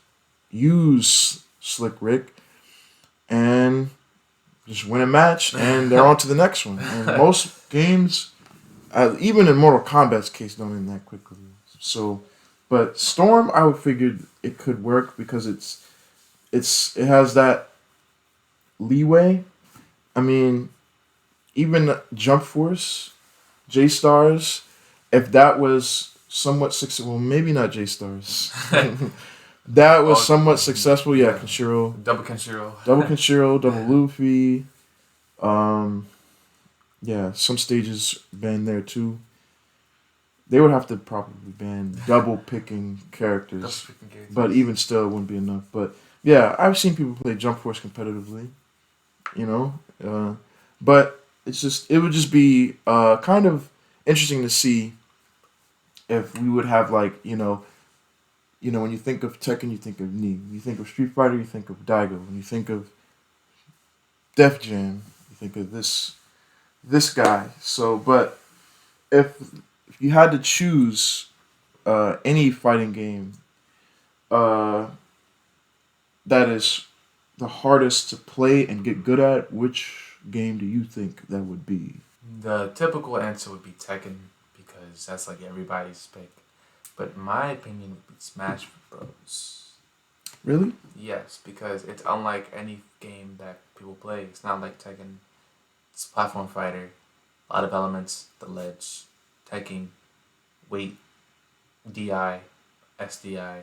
use Slick Rick and just win a match, and they're on to the next one. And most games, even in Mortal Kombat's case, don't end that quickly. So, but Storm, I would figured it could work because it has that leeway. I mean, even Jump Force, J-Stars, if that was somewhat successful, well, maybe not J-Stars. That was somewhat successful, yeah, Kenshiro. Double Kenshiro. Double Kenshiro, double Luffy. Yeah, some stages banned there too. They would have to probably ban double picking characters. But even still, it wouldn't be enough. But yeah, I've seen people play Jump Force competitively, you know. But it would just be kind of interesting to see if we would have like, you know, when you think of Tekken, you think of Knee. When you think of Street Fighter, you think of Daigo. When you think of Def Jam, you think of this guy. So, but if you had to choose any fighting game that is the hardest to play and get good at, which game do you think that would be? The typical answer would be Tekken because that's like everybody's pick. But my opinion would be Smash Bros. Really? Yes, because it's unlike any game that people play. It's not like Tekken. It's a platform fighter. A lot of elements. The ledge. Tekken. Weight. DI. SDI.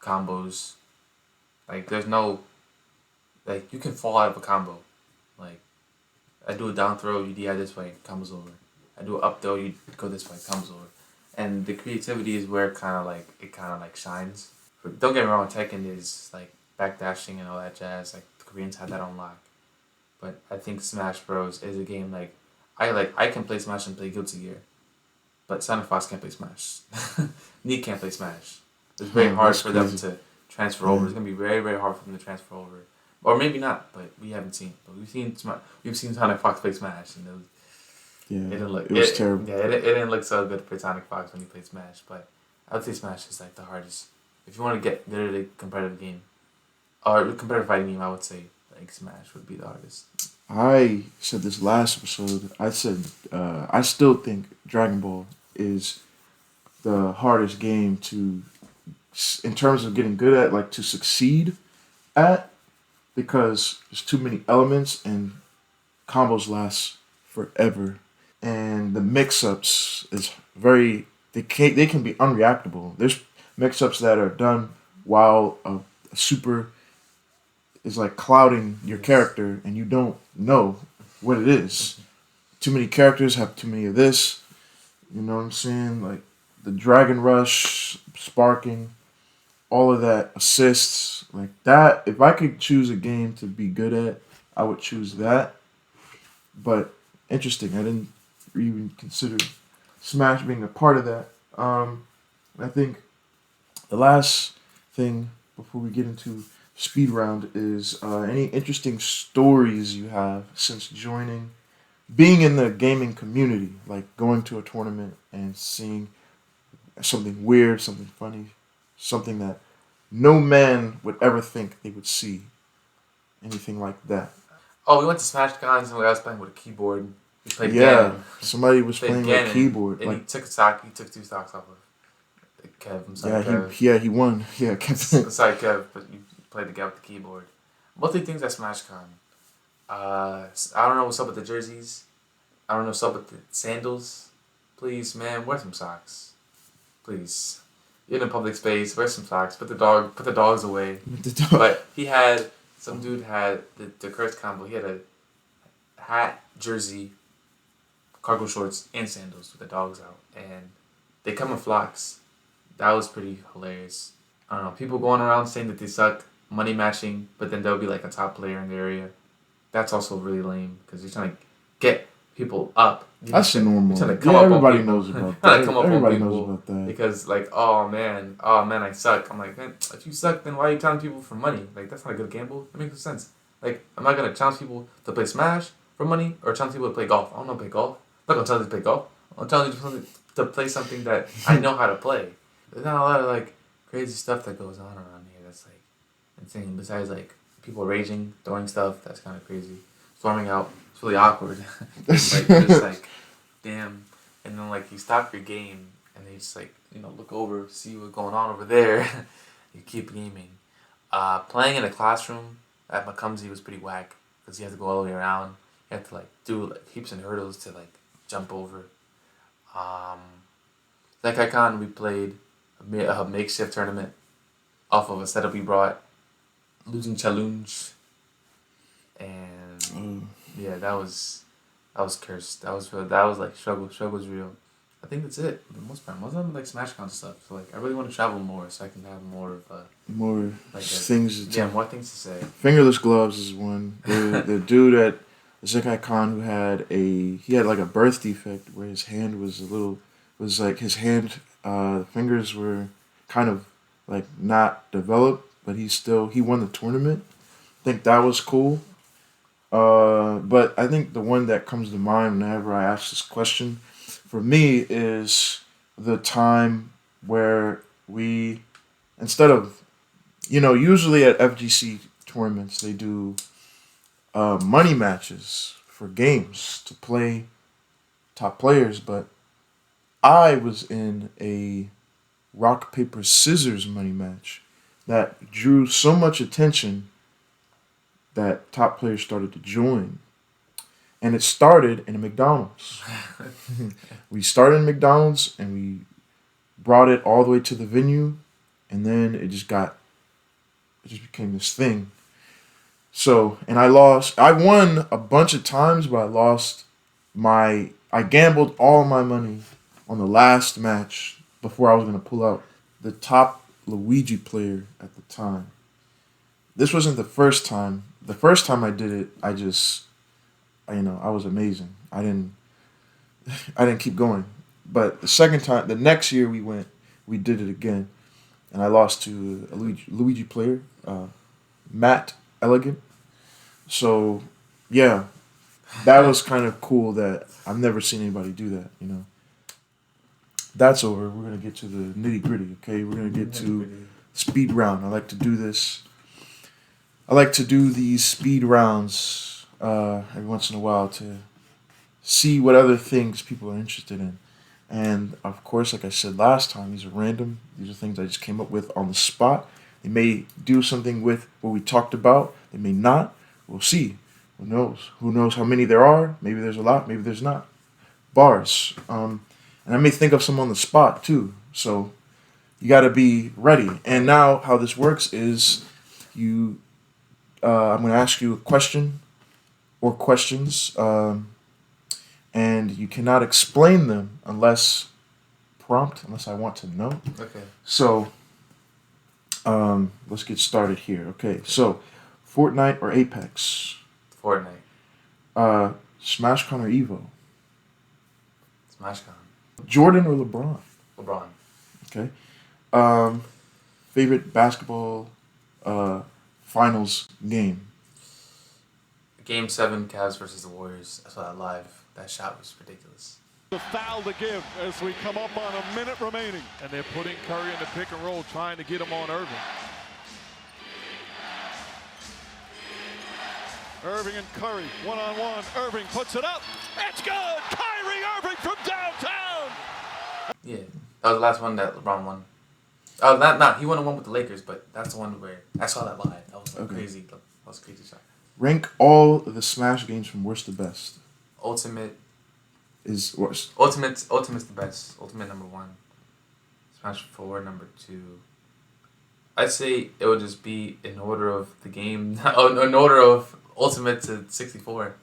Combos. Like, there's no... Like, you can fall out of a combo. Like, I do a down throw, you DI this way, combos over. I do an up throw, you go this way, combos over. and the creativity is where it kind of like shines. But don't get me wrong, Tekken is like backdashing and all that jazz. Like the Koreans had that on lock. But I think Smash Bros is a game I can play Smash and play Guilty Gear, but Sonic Fox can't play Smash. Neat can't play Smash. It's very hard for them to transfer over. It's gonna be very, very hard for them to transfer over, or maybe not. But we haven't seen. But we've seen Sonic Fox play Smash, and it was terrible. Yeah, it didn't look so good for Sonic Fox when he played Smash. But I would say Smash is like the hardest. If you want to get good at a competitive game, or a competitive fighting game, I would say like Smash would be the hardest. I said this last episode. I said I still think Dragon Ball is the hardest game to, in terms of getting good at, like to succeed at, because there's too many elements and combos last forever, and the mix-ups is very they can be unreactable. There's mix-ups that are done while a super is like clouding your character and you don't know what it is. Too many characters have too many of this. You know what I'm saying? Like the Dragon Rush, sparking, all of that, assists, like that. If I could choose a game to be good at, I would choose that. But interesting, I didn't even consider Smash being a part of that. I think the last thing before we get into speed round is any interesting stories you have since being in the gaming community, like going to a tournament and seeing something weird, something funny, something that no man would ever think they would see. Anything like that. Oh, we went to Smash Cons and I was playing with a keyboard. We played Yeah, Ganon. somebody was playing with a keyboard. And like, he took two stocks off of Kev. I'm sorry, Kev. He won. Yeah, Kev. Sorry, Kev, but you played the guy with the keyboard. Mostly things at Smash Con. I don't know what's up with the jerseys. I don't know what's up with the sandals. Please, man, wear some socks. Please. You're in a public space, wear some socks. Put the dogs away. But some dude had the curse combo. He had a hat, jersey, cargo shorts, and sandals with the dogs out. And they come in flocks. That was pretty hilarious. I don't know, people going around saying that they suck, money matching, but then there'll be like a top player in the area. That's also really lame because you're trying to get people up. That's normal. You're trying to come up everybody on people. knows about that. Everybody knows about that. Because like, oh man, I suck. I'm like, man, if you suck, then why are you telling people for money? Like, that's not a good gamble. That makes no sense. Like, I'm not gonna challenge people to play Smash for money or challenge people to play golf. I don't know how to play golf. I'm not gonna tell you to play golf. I'm telling you to play something that I know how to play. There's not a lot of like crazy stuff that goes on around here that's like insane. Besides like people raging, throwing stuff, that's kind of crazy. Storming out, it's really awkward. Like just like, damn. And then like you stop your game and they just like, look over, see what's going on over there. You keep gaming. Playing in a classroom at Macumsey was pretty whack because you have to go all the way around. You have to like do like heaps of hurdles to like jump over. Zenkaikon, we played a makeshift tournament off of a setup we brought, losing challenge, and yeah, that was cursed. That was like struggle was real. I think that's it for the most part. Most of them like SmashCon stuff. So like I really want to travel more so I can have more of more like things. More things to say. Fingerless gloves is one. The dude at Zenkaikon who had like a birth defect where his hand was his fingers were kind of like not developed, but he won the tournament. I think that was cool. But I think the one that comes to mind whenever I ask this question for me is the time where we, instead of, usually at FGC tournaments, they do money matches for games to play top players, but I was in a rock, paper, scissors money match that drew so much attention that top players started to join. And it started in a McDonald's. We started in McDonald's and we brought it all the way to the venue, and then it just became this thing. So, and I lost. I won a bunch of times, but I gambled all my money on the last match before I was going to pull out, the top Luigi player at the time. This wasn't the first time. The first time I did it, I was amazing. I didn't keep going. But the second time, the next year we did it again, and I lost to a Luigi player, Matt Elegant. So, yeah, that was kind of cool that I've never seen anybody do that, you know. That's over. We're going to get to the nitty-gritty, okay? We're going to get to speed round. I like to do this. I like to do these speed rounds every once in a while to see what other things people are interested in. And, of course, like I said last time, these are random. These are things I just came up with on the spot. They may do something with what we talked about. They may not. We'll see. Who knows? Who knows how many there are? Maybe there's a lot. Maybe there's not. Bars. And I may think of some on the spot, too. So you got to be ready. And now how this works is I'm going to ask you a question or questions, and you cannot explain them unless I want to know. Okay. So let's get started here. Okay, so Fortnite or Apex? Fortnite. SmashCon or Evo? SmashCon. Jordan or LeBron? LeBron. Okay. Favorite basketball finals game? Game 7, Cavs versus the Warriors. I saw that live. That shot was ridiculous. The foul to give as we come up on a minute remaining. And they're putting Curry in the pick and roll, trying to get him on Irving. Irving and Curry, one-on-one. Irving puts it up. It's good! Kyrie Irving from downtown! Yeah, that was the last one that LeBron won. Oh, not he won the one with the Lakers, but that's the one where I saw that live. That was crazy. That was a crazy shot. Rank all of the Smash games from worst to best. Ultimate is worst. Ultimate's the best. Ultimate number 1. Smash 4 number 2. I'd say it would just be in order of the game. In order of Ultimate to 64.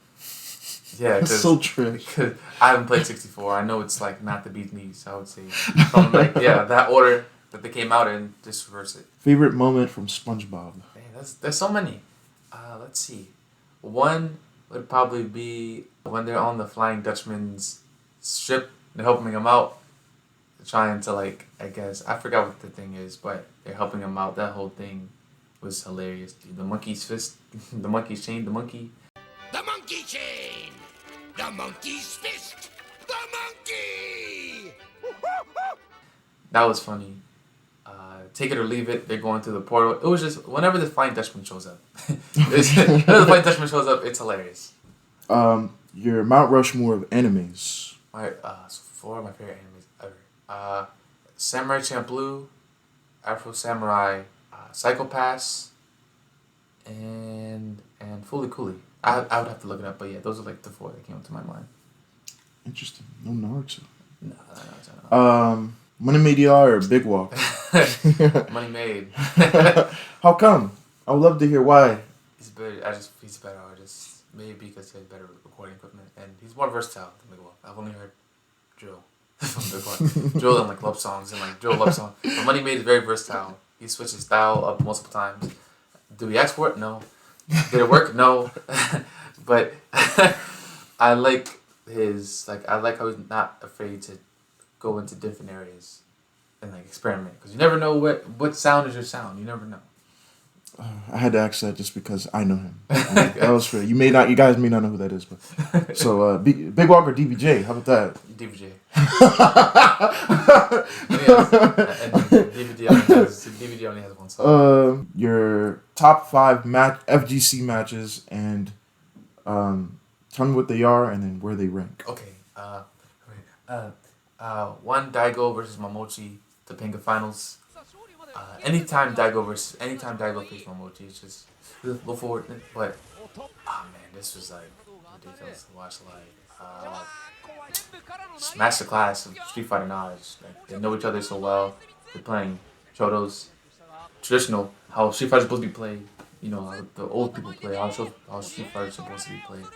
Yeah, that's so trash. Cause I haven't played 64. I know it's like not the beat knees. I would say from that order that they came out in, just reverse it. Favorite moment from SpongeBob? Man, there's so many. Let's see. One would probably be when they're on the Flying Dutchman's ship. They're helping him out, trying to I guess I forgot what the thing is, but they're helping him out. That whole thing was hilarious. Dude. The monkey's fist, the monkey's chain, the monkey. The monkey chain! The monkey's fist! The monkey! That was funny. Take it or leave it. They're going through the portal. It was just whenever the Flying Dutchman shows up. Whenever the Flying Dutchman shows up, it's hilarious. Your Mount Rushmore of enemies. So 4 of my favorite animes ever. Samurai Champloo, Afro Samurai, Psycho-Pass, and Fully Cooley. I would have to look it up, but yeah, those are the 4 that came up to my mind. Interesting. No Naruto. No. Money Made DR or Big Walk? Money Made. How come? I would love to hear why. He's better. He's a better artist. Maybe because he has better recording equipment, and he's more versatile than Big Walk. I've only heard drill from Big Walk. Drill and love songs and drill love song. But Money Made is very versatile. He switched his style up multiple times. Do we ask for it? No. Did it work? No. But I like I like how he's not afraid to go into different areas and experiment, because you never know what sound is your sound. You never know. I had to ask that just because I know him. That was fair. You guys may not know who that is, but so Big Walk or DBJ? How about that? DBJ. DVD only has one song. Your top 5 FGC matches, and tell me what they are and then where they rank. Okay. One Daigo versus Momochi, the Pinga finals. Anytime Daigo plays Momochi, it's just look forward. But man, this was ridiculous to watch Smash the class of Street Fighter knowledge. They know each other so well. They're playing Chodo's traditional, how Street Fighter's supposed to be played. How the old people play, how Street Fighter's supposed to be played.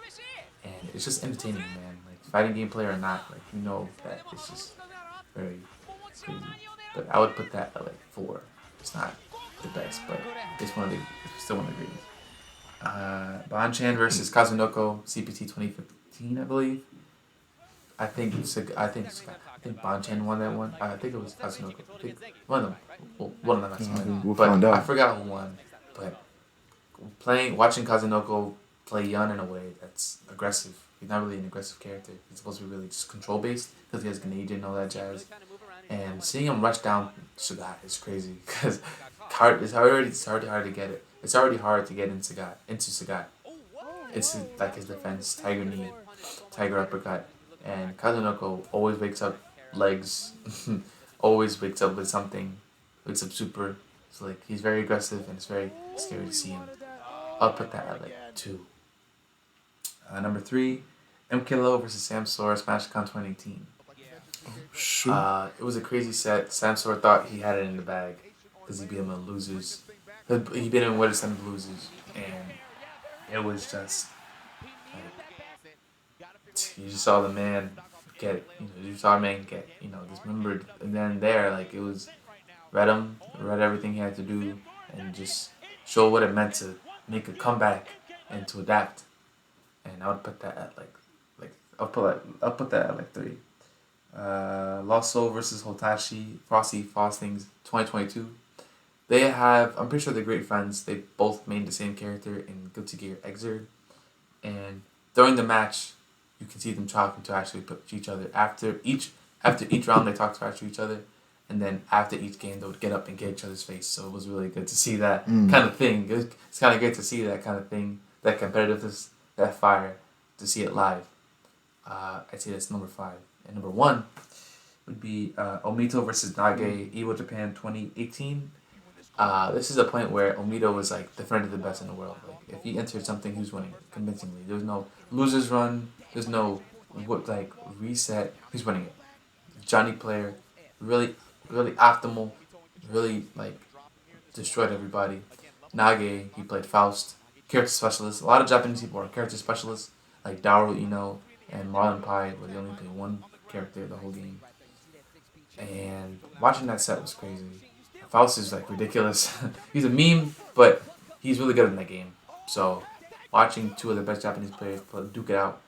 And it's just entertaining, man. Fighting game player or not, that it's just very crazy. But I would put that at like 4. It's not the best, but it's still one of the greatest. Bonchan versus Kazunoko CPT 2015, I believe. I think Bonchan won that one. I think it was Kazunoko. I think one of them has to win. We'll But find out. I forgot who won. But watching Kazunoko play Yun in a way that's aggressive. He's not really an aggressive character. He's supposed to be really just control based because he has Grenade and all that jazz. And seeing him rush down Sagat is crazy because it's already hard to get it. It's already hard to get into Sagat. It's like his defense, Tiger Knee, Tiger Uppercut. And Kazunoko always wakes up legs, always wakes up with something, wakes up super. So like he's very aggressive and it's very scary to see him. I'll put that at like 2. Number 3, MKLO versus Samsor SmashCon 2018. Shoot. It was a crazy set. Samsor thought he had it in the bag because he beat him in losers. He beat him in Weather Sun losers, and it was just like, you just saw the man get it. You saw a man get dismembered, and then like it was read everything he had to do, and just show what it meant to make a comeback and to adapt. And I would put that at I'll put that at like 3. Lost Soul versus Hotashi Frosty Frostings 2022. I'm pretty sure they're great friends. They both made the same character in Guilty Gear Xrd. And during the match, you can see them talking to actually put each other. After each round, they talk to each other. And then after each game, they would get up and get each other's face. So it was really good to see that kind of thing. It's kind of great to see that kind of thing, that competitiveness, that fire, to see it live. I'd say that's number 5. And number 1 would be Omito versus Nage, Evo Japan 2018. This is a point where Omito was like definitively the best in the world. Like if he entered something, he was winning convincingly. There was no losers run. There's no reset. He's winning it. Johnny player, really optimal, really destroyed everybody. Nage, he played Faust, character specialist. A lot of Japanese people are character specialists, like Daru Ino and Marlon Pai, where they only play one character the whole game. And watching that set was crazy. Faust is ridiculous. He's a meme, but he's really good in that game. So watching 2 of the best Japanese players duke it out,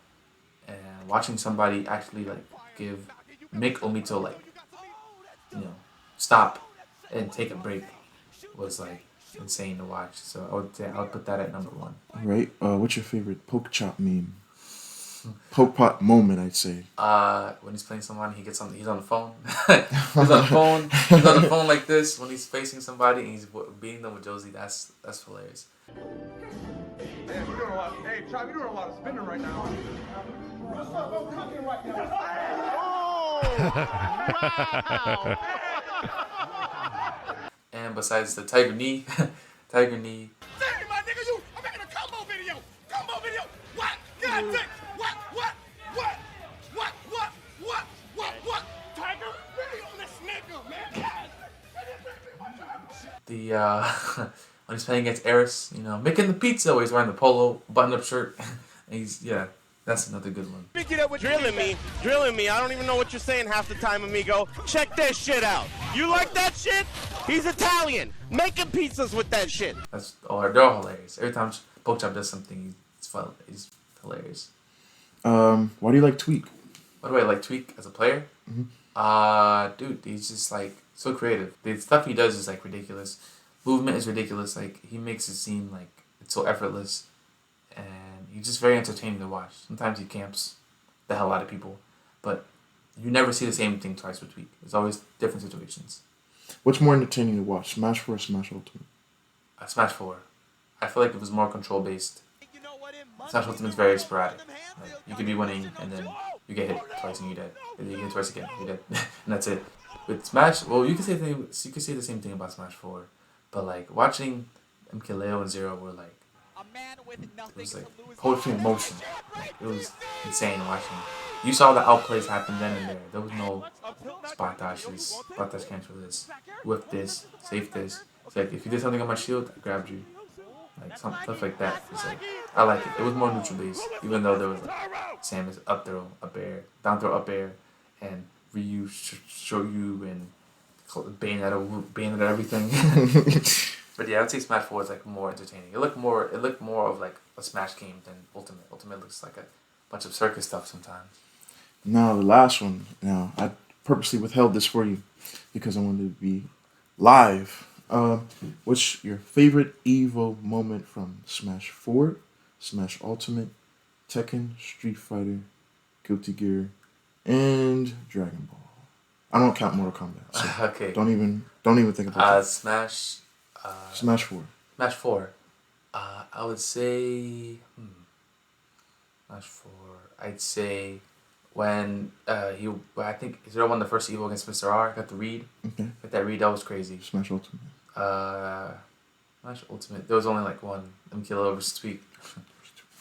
and watching somebody actually make Omito stop and take a break was insane to watch. So I would put that at number 1. Right. What's your favorite Pokchop meme? Poke pot moment, I'd say. When he's playing someone, he's on the phone. He's on the phone like this when he's facing somebody and he's beating them with Josie. That's hilarious. Hey, we're doing a lot. Hey, Chop, you're doing a lot of spinning right now. What's up? I'm cooking right now. And besides the Tiger Knee, Tiger Knee. Hey, my nigga, I'm making a combo video. What? God damn. What? Tiger, really on this nigga, man. When he's playing against Eris, making the pizza where he's wearing the polo button-up shirt. And that's another good one. Drilling me. I don't even know what you're saying half the time, amigo. Check this shit out. You like that shit? He's Italian. Making pizzas with that shit. They're all hilarious. Every time Pokchop does something, it's fun. It's hilarious. Why do you like Tweek? Why do I like Tweek as a player? Dude, he's just so creative. The stuff he does is ridiculous. Movement is ridiculous. He makes it seem it's so effortless, and he's just very entertaining to watch. Sometimes he camps the hell out of people, but you never see the same thing twice with Tweek. There's always different situations. What's more entertaining to watch, Smash 4 or Smash Ultimate? Smash 4. I feel like it was more control based. Smash Ultimate's very sporadic. You could be winning and then you get hit twice and you're dead. And then you get hit twice again, you're dead. And that's it. With Smash, you could say the same thing about Smash 4. But watching MKLeo and Zero were it was poetry in motion. It was insane watching. You saw the outplays happen then and there. There was no spot dashes, cancel this, whip this, save this. It's if you did something on my shield, I grabbed you. Stuff like that. It's I like it. It was more neutral based, even though there was Samus up throw, up air, down throw, up air, and Ryu, Shoryu, and Bayonetta everything. But yeah, I would say Smash 4 is like more entertaining. It looked more of like a Smash game than Ultimate. Ultimate looks like a bunch of circus stuff sometimes. Now, the last one. Now, I purposely withheld this for you because I wanted to be live. What's your favorite Evo moment from Smash 4, Smash Ultimate, Tekken, Street Fighter, Guilty Gear, and Dragon Ball? I don't count Mortal Kombat. So Okay. Don't even think about that. Smash 4. Smash 4. I would say Smash 4. I'd say when I think Zero won the first Evo against Mr. R. Got the read. Okay. Got that read. That was crazy. Smash Ultimate. Smash Ultimate. There was only like one. MKLO versus Tweek.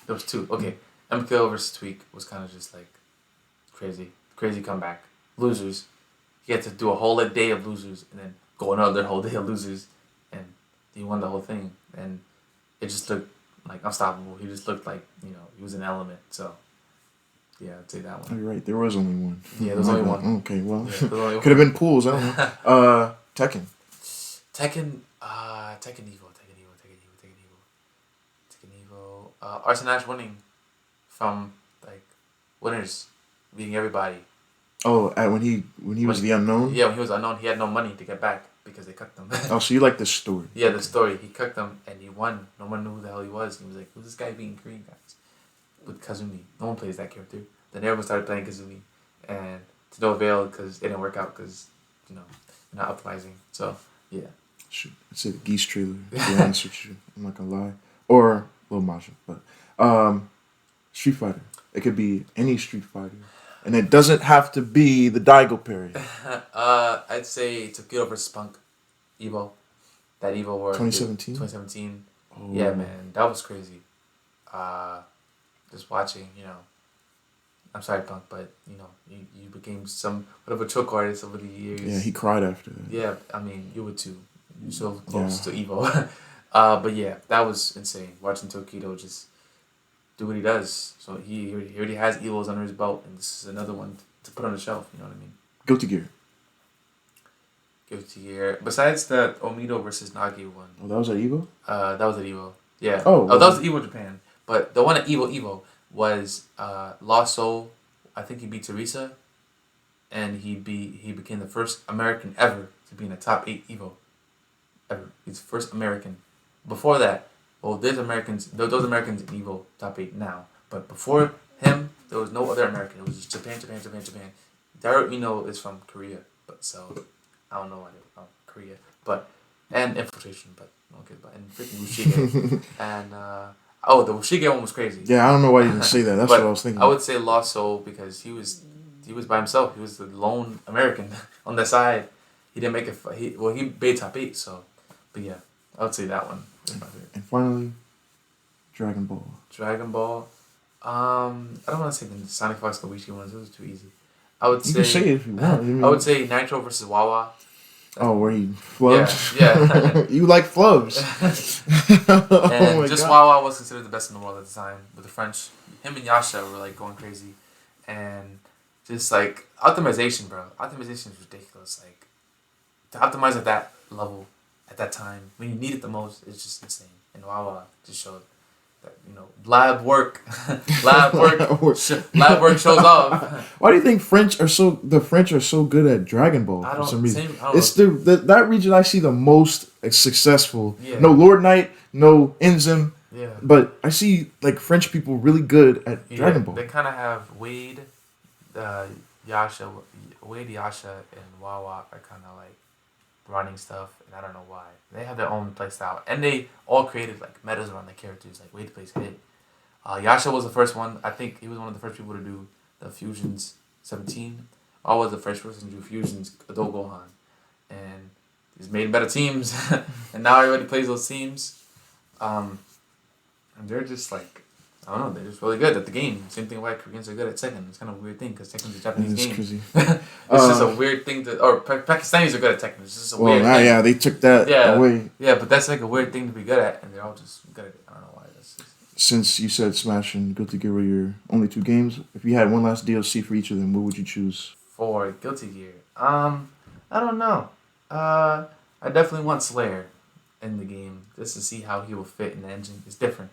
There was two. Okay. MKLO versus Tweek was kind of just like crazy. Crazy comeback. Losers. He had to do a whole day of losers and then go another whole day of losers, and he won the whole thing. And it just looked like unstoppable. He just looked like he was an element. So yeah, I'd say that Oh, one. you're right. There was only one. Yeah, there was only one. Okay, well, Yeah, there was only could have been pools. I don't know. Tekken. Tekken Evo. Arson Ash winning from like winners, beating everybody. Oh, when he was the unknown. Yeah, when he was unknown, he had no money to get back because they cucked him. Oh, so you like this story? Yeah, the story. He cucked them and he won. No one knew who the hell he was. He was like, "Who's this guy beating Korean guys?" With Kazumi. No one plays that character. Then everyone started playing Kazumi, and to no avail because it didn't work out because you're not optimizing. So yeah. Shoot, it's a geese trailer. To be honest with you, I'm not gonna lie. Or Lil Masha, but Street Fighter. It could be any Street Fighter, and it doesn't have to be the Daigo period. I'd say Tokido vs Punk, Evo. That Evo war. 2017. 2017. Oh. Yeah, man, that was crazy. Just watching, I'm sorry, Punk, but you became somewhat of a choke artist over the years. Yeah, he cried after that. Yeah, I mean, you would too. You're so close to Evo. But yeah, that was insane. Watching Tokido just do what he does. So he already has Evos under his belt, and this is another one to put on the shelf. You know what I mean? Guilty Gear. Guilty Gear. Besides the Omido versus Nagi one. Oh, that was at Evo? That was at Evo. Yeah. Oh, that was Evo Japan. But the one at Evo was Lost Soul. I think he beat Teresa, and he became the first American ever to be in the top 8 Evo. Ever. He's the first American. Before that, well, those Americans in Evo top 8 now. But before him, there was no other American. It was just Japan. Dairo Ino is from Korea, but so I don't know why they're from Korea. But and Infiltration, but okay, but and freaking Wushige. And the Wushige one was crazy. Yeah, I don't know why you didn't say that. That's what I was thinking. I would say Lost Soul because he was by himself. He was the lone American on the side. He didn't make it. He made top 8. So, but yeah, I would say that one. And finally, Dragon Ball. Dragon Ball. I don't want to say the Sonic Fox Luigi ones. Those are too easy. I would You say. can say it if you want. I would say Nitro versus Wawa. Oh, where he flubs? Yeah. You like flubs. And just Wawa was considered the best in the world at the time with the French. Him and Yasha were like going crazy, and just like optimization, bro. Optimization is ridiculous. Like to optimize at that level at that time when you need it the most, it's just insane. And Wawa just showed that lab work shows off. Why do you think the French are so good at Dragon Ball for some reason? It's that region I see the most successful. Yeah. No Lord Knight, no Enzim. Yeah. But I see like French people really good at Dragon Ball. They kind of have Wade, Yasha, and Wawa are kind of like running stuff, and I don't know why. They have their own play style, and they all created like metas around the characters. Like Wade plays hit. Yasha was the first one. I think he was one of the first people to do the Fusions 17. I was the first person to do Fusions Adult Gohan, and he's made better teams, and now everybody plays those teams. And they're just like, I don't know, they're just really good at the game. Same thing why Koreans are good at Tekken. It's kind of a weird thing because Tekken's a Japanese game. Crazy. It's just a weird thing or Pakistanis are good at Tekken. It's just a weird thing. Yeah, they took that away. Yeah, but that's like a weird thing to be good at, and they're all just good at it. I don't know why. That's just... Since you said Smash and Guilty Gear were your only 2 games, if you had one last DLC for each of them, what would you choose? For Guilty Gear, I don't know. I definitely want Slayer in the game just to see how he will fit in the engine. It's different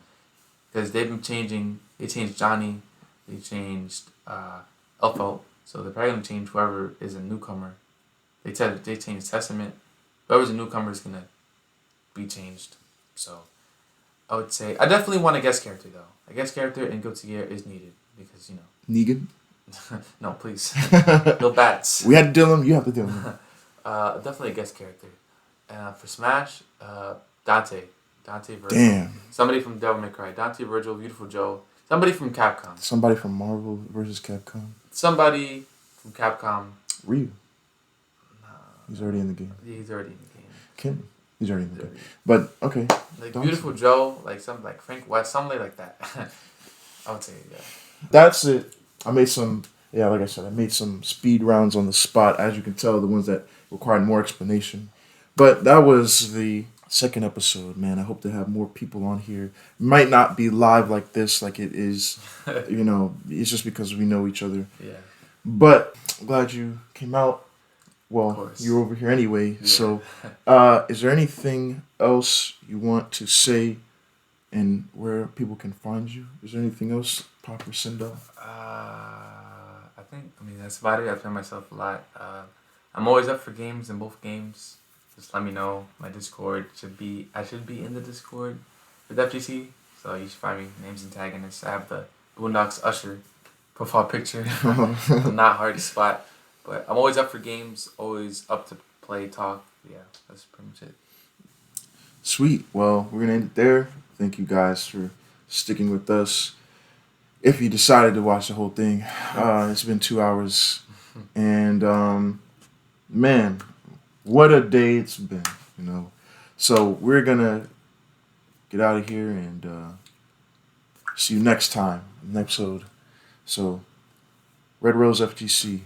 because they've been changing. They changed Johnny. They changed Elfelt. So they're probably gonna change whoever is a newcomer. They changed Testament. Whoever's a newcomer is gonna be changed. So I would say I definitely want a guest character though. A guest character in Guilty Gear is needed because Negan. no, please. No bats. We had to deal him. You have to deal him. Definitely a guest character. For Smash, Dante. Dante Virgil. Damn. Somebody from Devil May Cry. Dante Virgil, Beautiful Joe. Somebody from Capcom. Somebody from Marvel versus Capcom. Somebody from Capcom. Ryu. He's already in the game. Yeah, he's already in the game. Kim. He's already in the game. But okay. Like Don't Beautiful Joe, like something like Frank West, somebody like that. I would say, yeah. That's it. I made some. Yeah, like I said, I made some speed rounds on the spot. As you can tell, the ones that required more explanation. But that was the second episode, man. I hope to have more people on here. Might not be live like this, like it is. It's just because we know each other. Yeah. But I'm glad you came out. Well, course. you're over here anyway. Yeah. So, is there anything else you want to say, and where people can find you? Is there anything else, Pop or Cindo? I mean, that's about it. I play myself a lot. I'm always up for games in both games. Just let me know. My Discord I should be in the Discord with FGC. So you should find me. Name's Antagonist. I have the Boondocks Usher profile picture. Not hard to spot. But I'm always up for games. Always up to play, talk. Yeah, that's pretty much it. Sweet. Well, we're going to end it there. Thank you guys for sticking with us. If you decided to watch the whole thing, it's been 2 hours. And, man, what a day it's been, So we're going to get out of here and see you next time, next episode. So, Red Rose FGC.